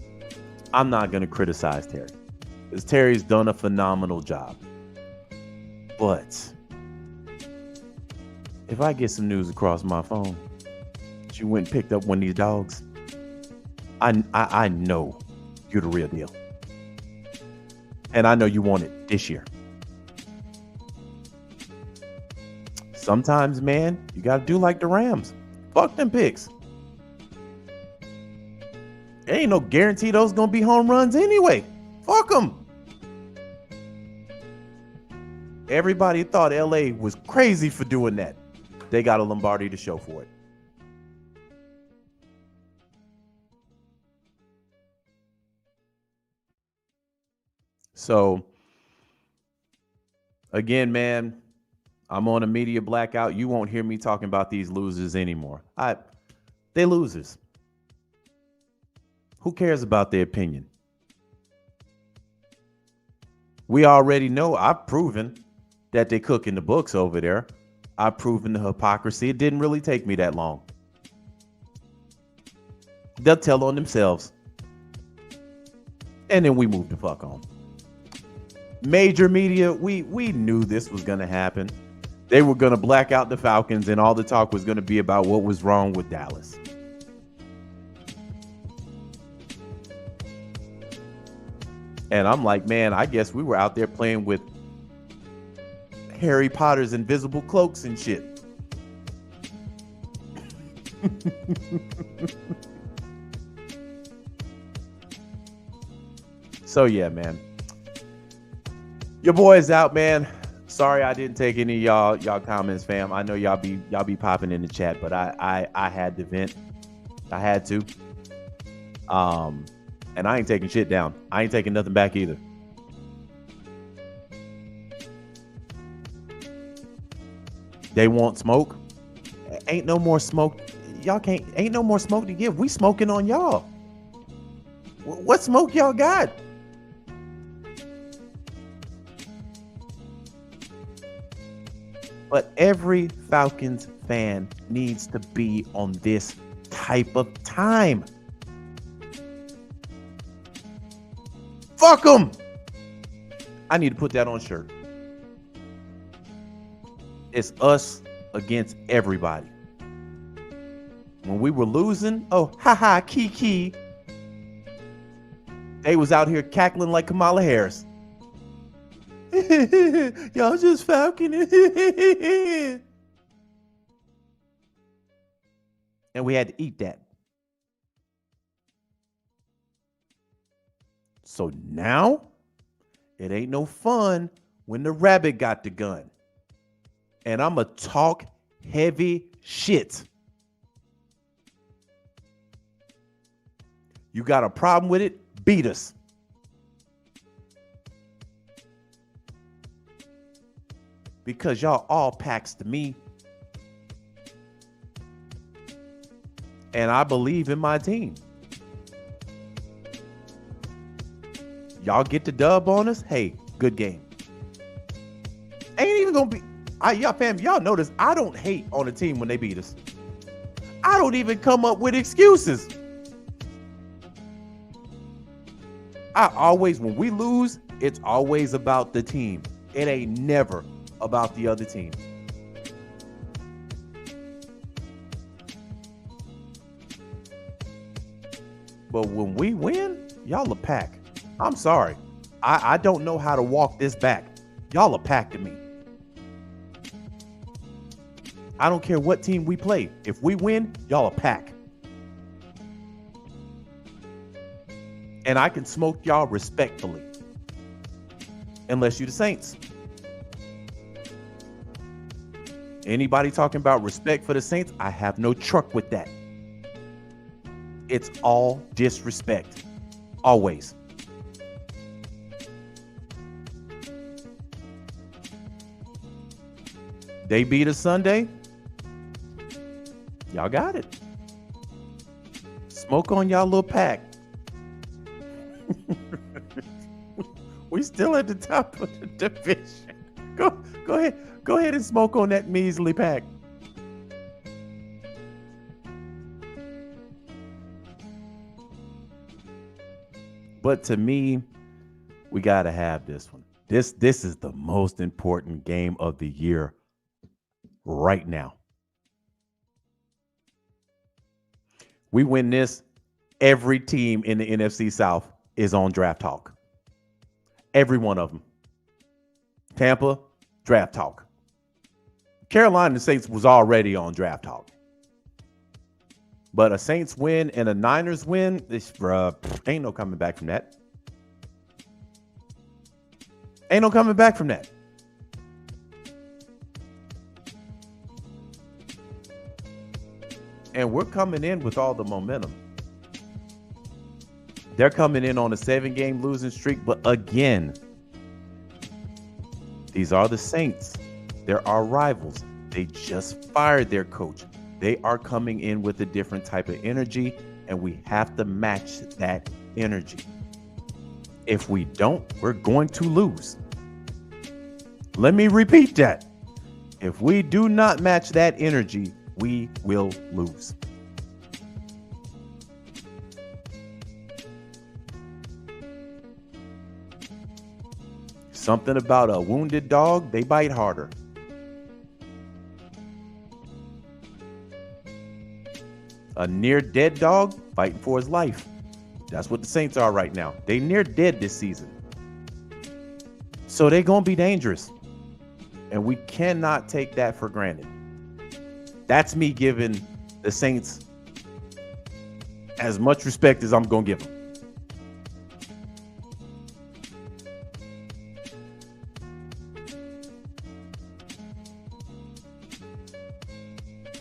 I'm not going to criticize Terry, because Terry's done a phenomenal job. But if I get some news across my phone that you went and picked up one of these dogs, I know you're the real deal. And I know you want it this year. Sometimes, man, you got to do like the Rams. Fuck them picks. There ain't no guarantee those going to be home runs anyway. Fuck them. Everybody thought LA was crazy for doing that. They got a Lombardi to show for it. So, again, man, I'm on a media blackout. You won't hear me talking about these losers anymore. They losers. Who cares about their opinion? We already know. I've proven that they cook in the books over there. I've proven the hypocrisy. It didn't really take me that long. They'll tell on themselves. And then we move the fuck on. Major media, we knew this was going to happen. They were going to black out the Falcons, and all the talk was going to be about what was wrong with Dallas. And I'm like, man, I guess we were out there playing with Harry Potter's invisible cloaks and shit. So yeah, man. Your boy is out, man. Sorry I didn't take any of y'all comments, fam. I know y'all be popping in the chat, but I had to vent. I had to. And I ain't taking shit down. I ain't taking nothing back either. They want smoke. Ain't no more smoke. Y'all ain't no more smoke to give. We smoking on y'all. What smoke y'all got? But every Falcons fan needs to be on this type of time. Fuck them. I need to put that on a shirt. It's us against everybody. When we were losing, oh, haha, kiki. They was out here cackling like Kamala Harris. Y'all just Falcon. And we had to eat that. So now, it ain't no fun when the rabbit got the gun. And I'ma talk heavy shit. You got a problem with it? Beat us. Because y'all all packs to me. And I believe in my team. Y'all get the dub on us? Hey, good game. Ain't even gonna be. Y'all fam, y'all notice I don't hate on a team when they beat us. I don't even come up with excuses. I always, when we lose, it's always about the team. It ain't never about the other team. But when we win, y'all a pack. I'm sorry. I don't know how to walk this back. Y'all a pack to me. I don't care what team we play. If we win, y'all a pack. And I can smoke y'all respectfully. Unless you the Saints. Anybody talking about respect for the Saints, I have no truck with that. It's all disrespect. Always. They beat us Sunday. Y'all got it. Smoke on y'all little pack. We still at the top of the division. Go ahead and smoke on that measly pack. But to me, we gotta have this one. This is the most important game of the year right now. We win this, every team in the NFC South is on Draft Talk. Every one of them. Tampa, Draft Talk. Carolina and the Saints was already on Draft Talk. But a Saints win and a Niners win, this ain't no coming back from that. Ain't no coming back from that. And we're coming in with all the momentum. They're coming in on a 7-game losing streak. But again, these are the Saints. They're our rivals. They just fired their coach. They are coming in with a different type of energy, and we have to match that energy. If we don't, we're going to lose. Let me repeat that. If we do not match that energy, we will lose. Something about a wounded dog, they bite harder. A near dead dog fighting for his life. That's what the Saints are right now. They near dead this season. So they're going to be dangerous. And we cannot take that for granted. That's me giving the Saints as much respect as I'm going to give them.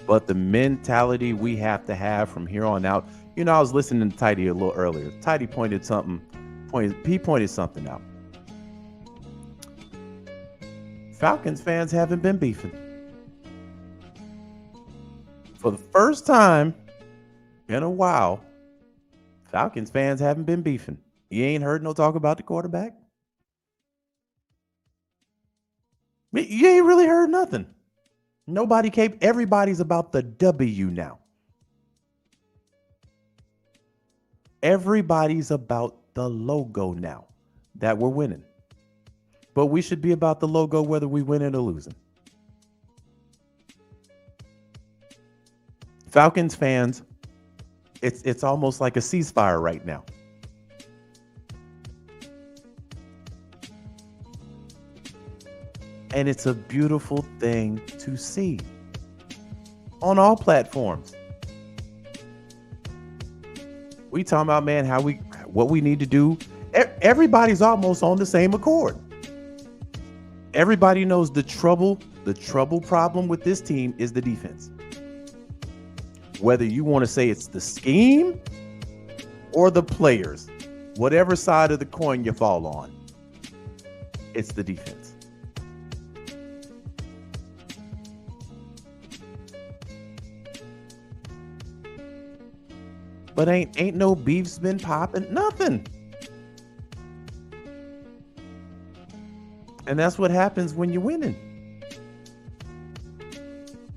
But the mentality we have to have from here on out, you know, I was listening to Tidy a little earlier. Tidy pointed something out. Falcons fans haven't been beefing. For the first time in a while, Falcons fans haven't been beefing. You ain't heard no talk about the quarterback? You ain't really heard nothing. Nobody came. Everybody's about the W now. Everybody's about the logo now that we're winning. But we should be about the logo whether we win or losing. Falcons fans, it's almost like a ceasefire right now. And it's a beautiful thing to see on all platforms. We talking about, man, what we need to do. Everybody's almost on the same accord. Everybody knows the trouble problem with this team is the defense. Whether you want to say it's the scheme or the players, whatever side of the coin you fall on, it's the defense. But ain't no beefs been popping, nothing. And that's what happens when you're winning.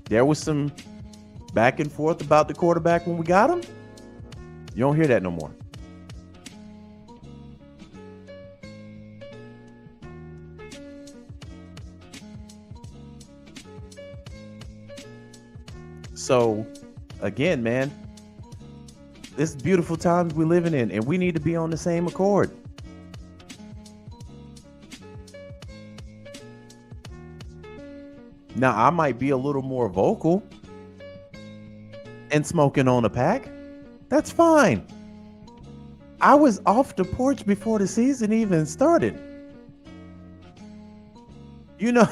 There was some back and forth about the quarterback when we got him. You don't hear that no more. So, again, man, this is beautiful times we're living in, and we need to be on the same accord. Now, I might be a little more vocal and smoking on a pack. That's fine. I was off the porch before the season even started. You know,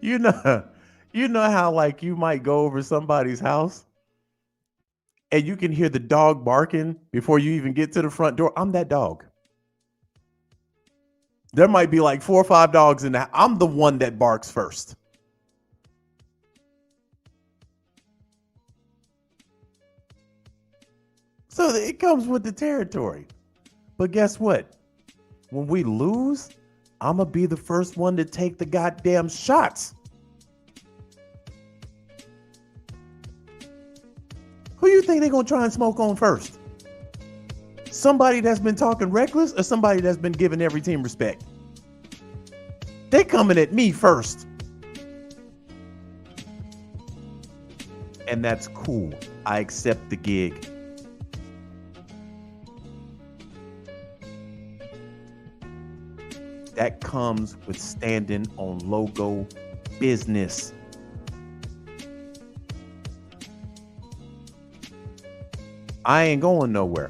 you know how like you might go over somebody's house and you can hear the dog barking before you even get to the front door. I'm that dog. There might be like 4 or 5 dogs in that. I'm the one that barks first. So it comes with the territory. But guess what? When we lose, I'm going to be the first one to take the goddamn shots. Who you think they're going to try and smoke on first? Somebody that's been talking reckless or somebody that's been giving every team respect? They're coming at me first. And that's cool. I accept the gig. That comes with standing on logo business. I ain't going nowhere.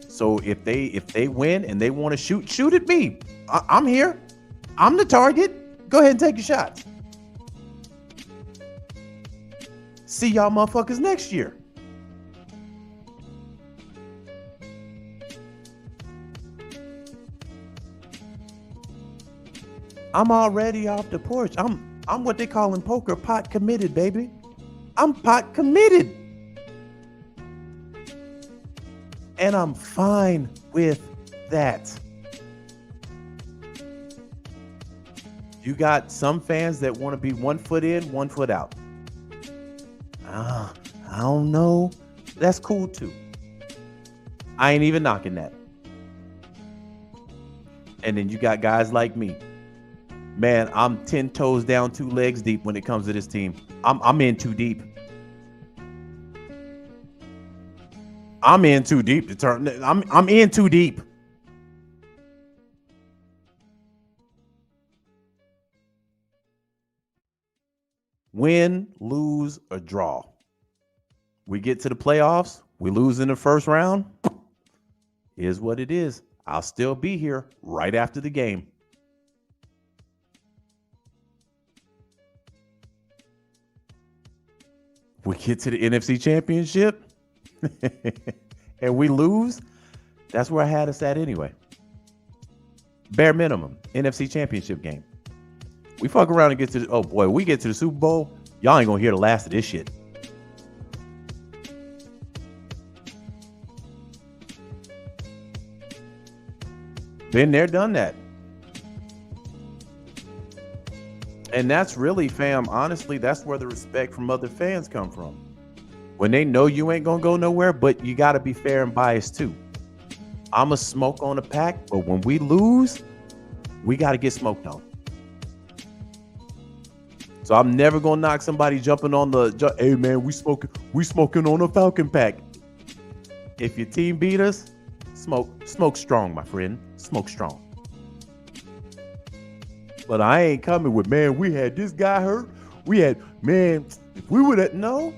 So if they win and they want to shoot at me. I'm here. I'm the target. Go ahead and take your shots. See y'all motherfuckers next year. I'm already off the porch. I'm what they call in poker pot committed, baby. I'm pot committed. And I'm fine with that. You got some fans that want to be 1 foot in, 1 foot out. I don't know. That's cool too. I ain't even knocking that. And then you got guys like me. Man, I'm 10 toes down, 2 legs deep when it comes to this team. I'm in too deep. I'm in too deep to turn. I'm in too deep. Win, lose, or draw. We get to the playoffs. We lose in the first round. Is what it is. I'll still be here right after the game. We get to the NFC Championship and we lose. That's where I had us at anyway. Bare minimum, NFC Championship game. We fuck around and get to we get to the Super Bowl. Y'all ain't gonna hear the last of this shit. Been there, done that. And that's really, fam, honestly, that's where the respect from other fans come from. When they know you ain't gonna go nowhere, but you gotta be fair and biased too. I'm a smoke on a pack, but when we lose, we gotta get smoked on. So I'm never gonna knock somebody jumping on hey man, we smoking on a Falcon pack. If your team beat us, smoke strong, my friend. Smoke strong. But I ain't coming with, man, we had this guy hurt. We had, man, if we would have, nope.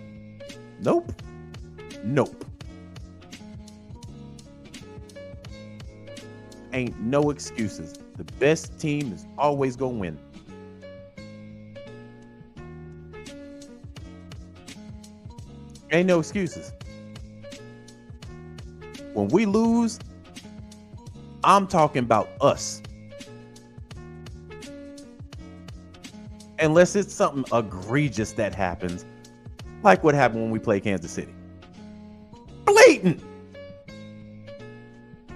Ain't no excuses. The best team is always gonna win. Ain't no excuses. When we lose, I'm talking about us. Unless it's something egregious that happens, like what happened when we played Kansas City. Blatant.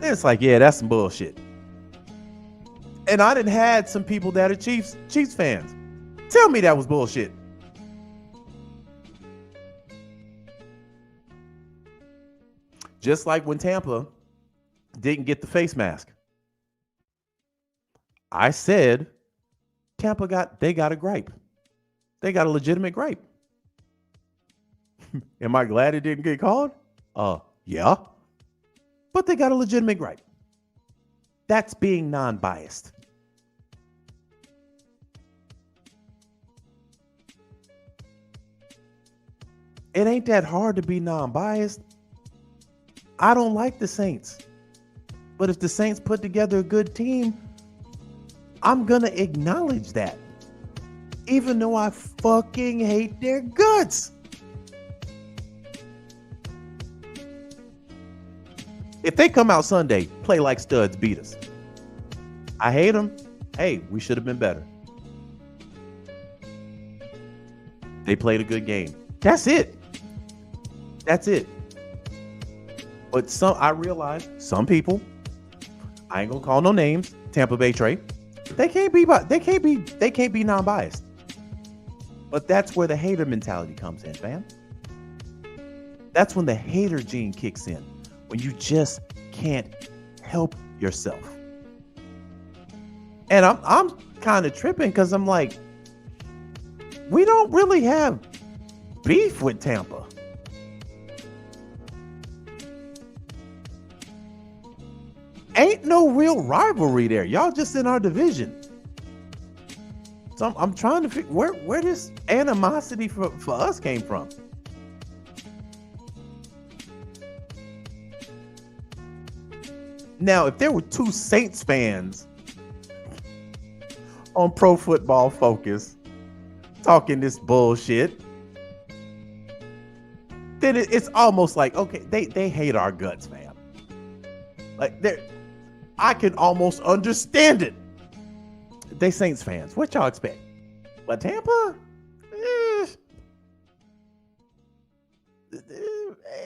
Then it's like, yeah, that's some bullshit. And I done had some people that are Chiefs fans tell me that was bullshit. Just like when Tampa didn't get the face mask. I said Tampa got a gripe. They got a legitimate gripe. Am I glad it didn't get called? Yeah. But they got a legitimate gripe. That's being non-biased. It ain't that hard to be non-biased. I don't like the Saints. But if the Saints put together a good team, I'm going to acknowledge that. Even though I fucking hate their guts. If they come out Sunday, play like studs, beat us. I hate them. Hey, we should have been better. They played a good game. That's it. But I realize some people, I ain't gonna call no names, Tampa Bay Trey, they can't be non-biased. But that's where the hater mentality comes in, fam. That's when the hater gene kicks in. When you just can't help yourself. And I'm kind of tripping because I'm like, we don't really have beef with Tampa. Ain't no real rivalry there. Y'all just in our division. So I'm trying to figure where this animosity for us came from. Now, if there were two Saints fans on Pro Football Focus talking this bullshit, then it's almost like, okay, they hate our guts, fam. Like I can almost understand it. They Saints fans. What y'all expect? But Tampa,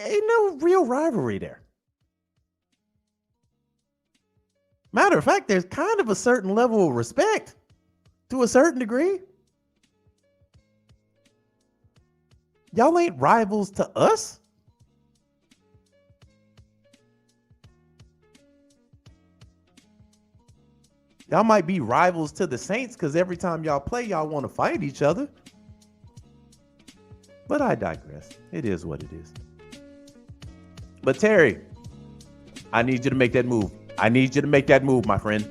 ain't no real rivalry there. Matter of fact, there's kind of a certain level of respect to a certain degree. Y'all ain't rivals to us. Y'all might be rivals to the Saints because every time y'all play, y'all want to fight each other. But I digress. It is what it is. But Terry, I need you to make that move. I need you to make that move, my friend.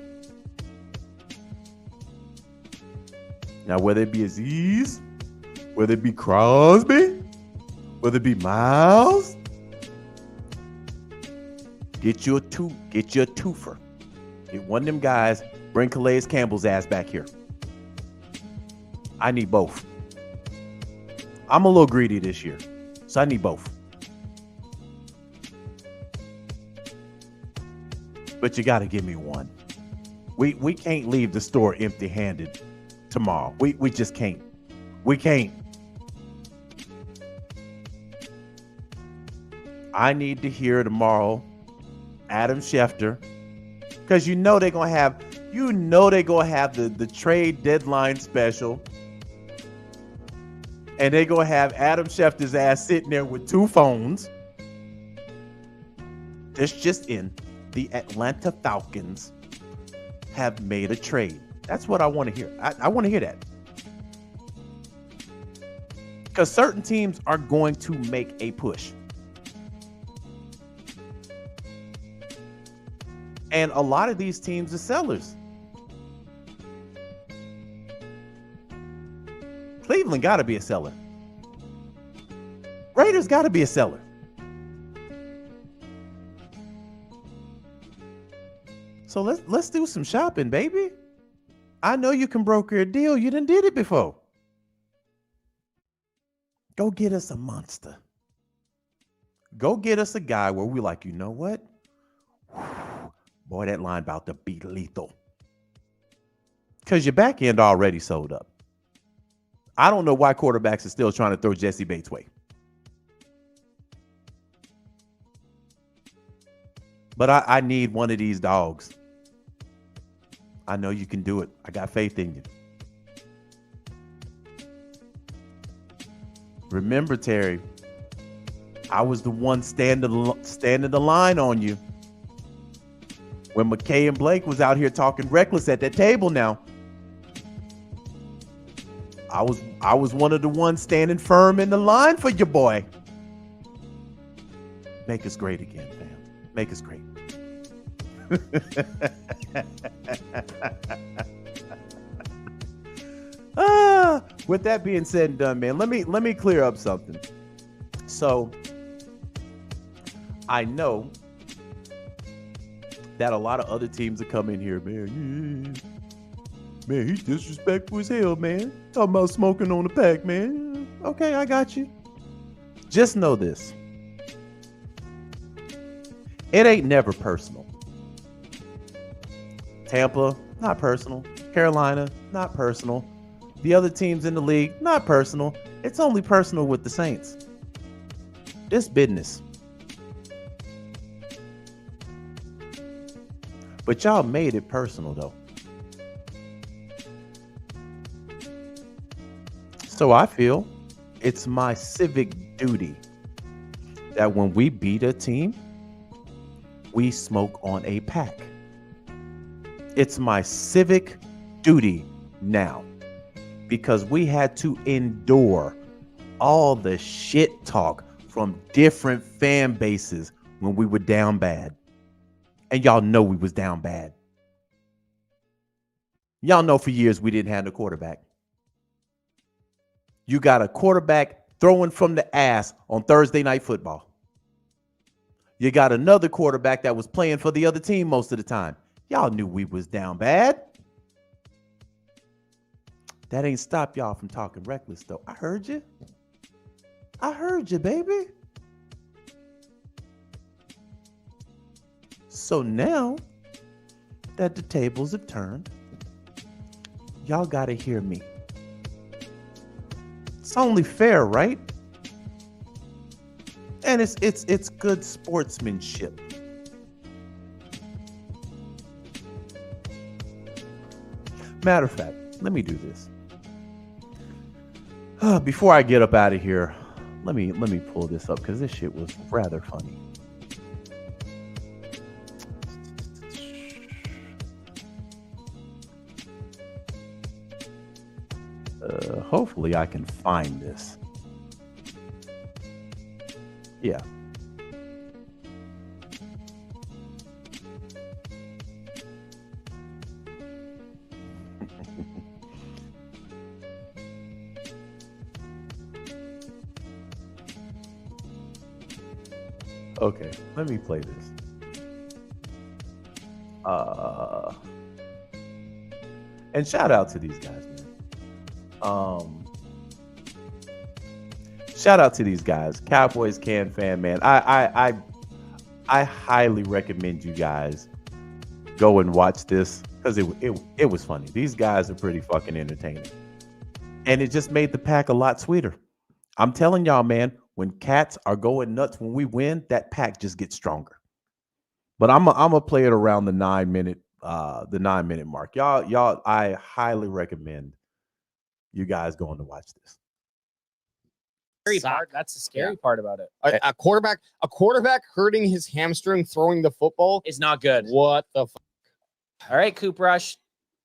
Now, whether it be Aziz, whether it be Crosby, whether it be Miles, get you a twofer. Get one of them guys. Bring Calais Campbell's ass back here. I need both. I'm a little greedy this year, so I need both. But you got to give me one. We can't leave the store empty-handed tomorrow. We just can't. We can't. I need to hear tomorrow Adam Schefter, because they're gonna have the trade deadline special, and they're gonna have Adam Schefter's ass sitting there with two phones. This just in. The Atlanta Falcons have made a trade. That's what I want to hear. I want to hear that. Because certain teams are going to make a push. And a lot of these teams are sellers. Cleveland got to be a seller. Raiders got to be a seller. So let's do some shopping, baby. I know you can broker a deal. You done did it before. Go get us a monster. Go get us a guy where we like, you know what? Boy, that line about to be lethal. Because your back end already sold up. I don't know why quarterbacks are still trying to throw Jesse Bates' way. But I need one of these dogs. I know you can do it. I got faith in you. Remember, Terry, I was the one standing the line on you when McKay and Blake was out here talking reckless at that table. Now, I was one of the ones standing firm in the line for your boy. Make us great again, fam. Make us great. With that being said and done, man, let me clear up something. So I know that a lot of other teams are coming here, man. Man, he's disrespectful as hell, man. Talking about smoking on the pack, man. Okay, I got you. Just know this. It ain't never personal. Tampa, not personal. Carolina, not personal. The other teams in the league, not personal. It's only personal with the Saints. This business. But y'all made it personal, though. So I feel it's my civic duty that when we beat a team, we smoke on a pack. It's my civic duty now, because we had to endure all the shit talk from different fan bases when we were down bad. And y'all know we was down bad. Y'all know for years we didn't have no quarterback. You got a quarterback throwing from the ass on Thursday Night Football. You got another quarterback that was playing for the other team most of the time. Y'all knew we was down bad. That ain't stopped y'all from talking reckless, though. I heard you. I heard you, baby. So now that the tables have turned, y'all got to hear me. It's only fair, right? And it's good sportsmanship. Matter of fact, let me do this. Before I get up out of here, let me pull this up because this shit was rather funny. Hopefully I can find this. Yeah. Okay, let me play this. And shout out to these guys, man. Shout out to these guys, Cowboys fan, man. I highly recommend you guys go and watch this because it was funny. These guys are pretty fucking entertaining, and it just made the pack a lot sweeter. I'm telling y'all, man, when cats are going nuts when we win, that pack just gets stronger. But I'm gonna play it around the 9-minute mark. Y'all, I highly recommend you guys going to watch this. Part. That's the scary part about it. A quarterback hurting his hamstring throwing the football It's not good. What the fuck? All right, Coop Rush,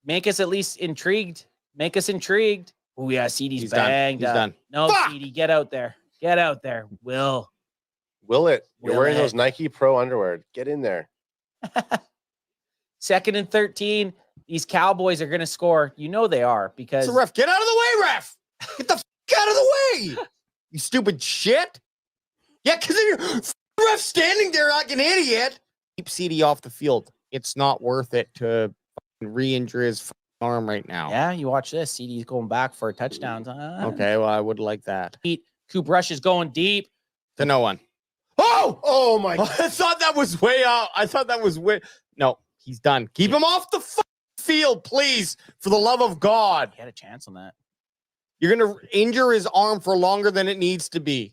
make us at least intrigued. Make us intrigued. Oh yeah, CD's He's done. banged He's up. done. No, Fuck! CD, get out there. Get out there. Will it? You're Will wearing it? those Nike Pro underwear. Get in there. 2nd and 13. These Cowboys are going to score. You know they are because It's a ref. Get out of the way, ref. Get the fuck out of the way. You stupid shit. Yeah, because your ref standing there like an idiot. Keep CD off the field. It's not worth it to re-injure his arm right now. yeah, you watch this. CD's going back for a touchdown. Okay, well, I would like that. Coop Rush is going deep. To no one. Oh my God. I thought that was way out. No, he's done. Keep him off the field, please. For the love of God. He had a chance on that. You're going to injure his arm for longer than it needs to be.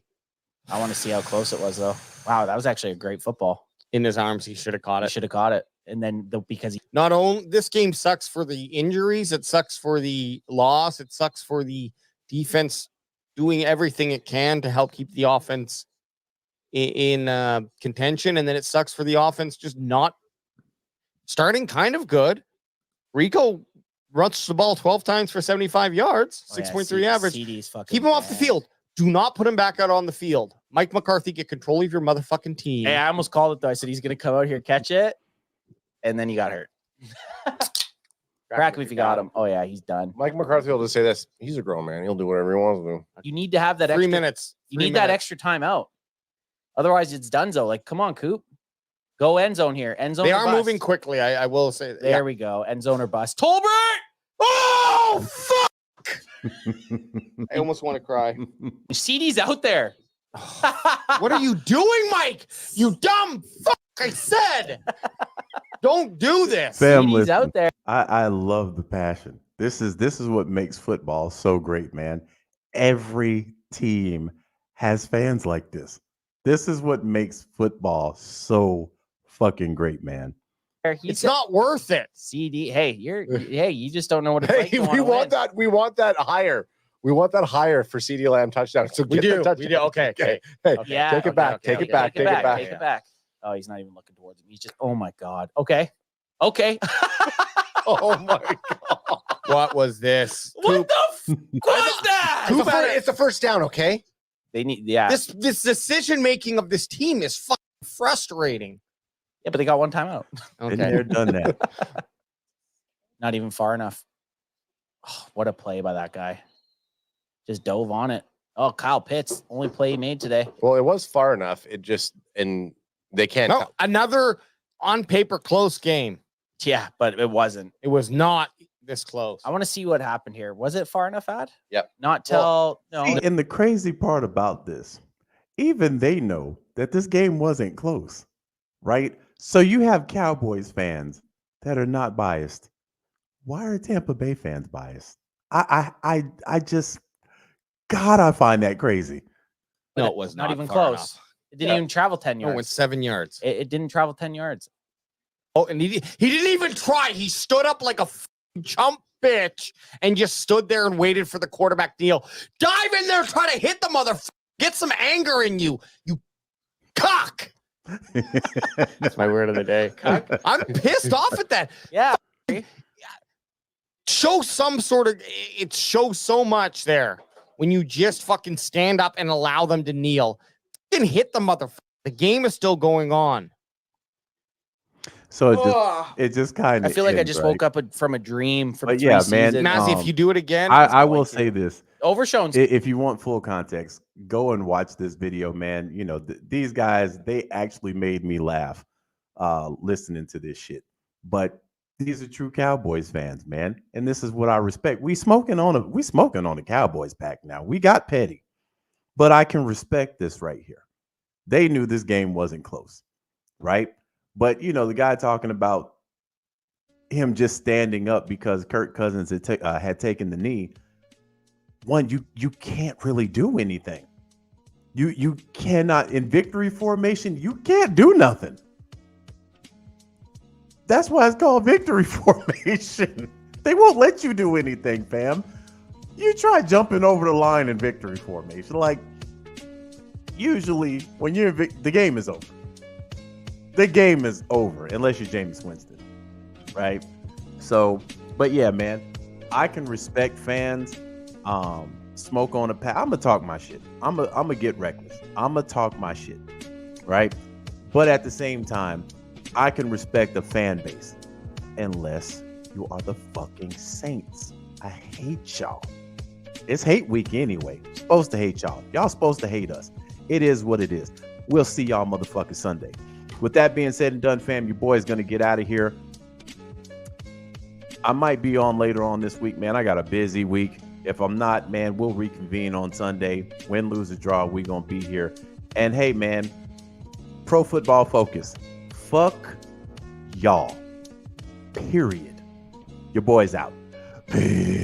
I want to see how close it was, though. Wow, that was actually a great football. In his arms, he should have caught He it. should have caught it. And then because he Not only this game sucks for the injuries, it sucks for the loss, it sucks for the defense doing everything it can to help keep the offense in contention, and then it sucks for the offense just not starting kind of good. Rico runs the ball 12 times for 75 yards, 6.3 average. CD's fucking Keep him off the field. Do not put him back out on the field. Mike McCarthy, get control of your motherfucking team. Hey, I almost called it, though. I said he's going to come out here, catch it, and then he got hurt. Crack him if you got him. Oh, yeah, he's done. Mike McCarthy will just say this. He's a grown man. He'll do whatever he wants to do. You need to have that 3 extra minutes. You need that extra time out. Otherwise, it's donezo. Like, come on, Coop. Go end zone here. End zone. They or are bust. moving quickly. I will say that. There we go. End zone or bust. Tolbert! Oh, fuck! I almost want to cry. CD's out there. What are you doing, Mike? You dumb fuck! I said, don't do this. Family. CD's out there. I love the passion. This is what makes football so great, man. Every team has fans like this. This is what makes football so fucking great, man. It's not worth it. CD. Hey, you just don't know what it's like. Hey, to we wanna want win. that. We want that higher. We want that higher for CD Lamb touchdown. So We get the do. touchdown. We do. Okay. Hey, Yeah, take it back. Take it back. Take it back. Take it back. Oh, he's not even looking towards him. He's just, oh my God. Okay. Oh my God. What was this? What the what is that? It's the first down, okay? They need, yeah. This decision making of this team is fucking frustrating. Yeah, but they got one timeout. And Okay. they're done that. Not even far enough. Oh, what a play by that guy. Just dove on it. Oh, Kyle Pitts, only play he made today. Well, it was far enough. It just, and they can't. No, another on paper close game. Yeah, but it wasn't. It was not this close. I want to see what happened here. Was it far enough, Ad? Yep. Not till no. And the crazy part about this, even they know that this game wasn't close, right? So you have Cowboys fans that are not biased. Why are Tampa Bay fans biased? I just, God, I find that crazy. No, it was not even far close. enough. It didn't even travel 10 No, it went yards. 7 yards. It didn't travel 10 yards. Oh, and he didn't even try. He stood up like a chump bitch and just stood there and waited for the quarterback to kneel. Dive in there, try to hit the motherfucker. Get some anger in you, you cock. That's my word of the day. I'm pissed off at that. Yeah. Show some sort of, it shows so much there when you just fucking stand up and allow them to kneel. Fucking hit the motherfucker. The game is still going on. So it just kind of. I feel like I just woke up from a dream from But 3 yeah, man, seasons. Mazzy, if you do it again, I will say this. Overshown. If you want full context, go and watch this video, man. You know, these guys, they actually made me laugh listening to this shit. But these are true Cowboys fans, man. And this is what I respect. We smoking on a Cowboys pack now. We got petty. But I can respect this right here. They knew this game wasn't close, right? But, you know, the guy talking about him just standing up because Kirk Cousins had taken the knee. One, you can't really do anything. You cannot, in victory formation, you can't do nothing. That's why it's called victory formation. They won't let you do anything, fam. You try jumping over the line in victory formation. Like, usually when you're the game is over. The game is over unless you're Jameis Winston, right? So, but yeah, man, I can respect fans. Smoke on a pack. I'm gonna talk my shit. I'm gonna get reckless. I'm gonna talk my shit, right? But at the same time, I can respect the fan base, unless you are the fucking Saints. I hate y'all. It's hate week anyway. Supposed to hate y'all. Y'all supposed to hate us. It is what it is. We'll see y'all motherfucking Sunday. With that being said and done, fam, your boy is gonna get out of here. I might be on later on this week, man. I got a busy week. If I'm not, man, we'll reconvene on Sunday. Win, lose, or draw, we gonna be here. And hey, man, Pro Football Focus. Fuck y'all. Period. Your boy's out. Peace.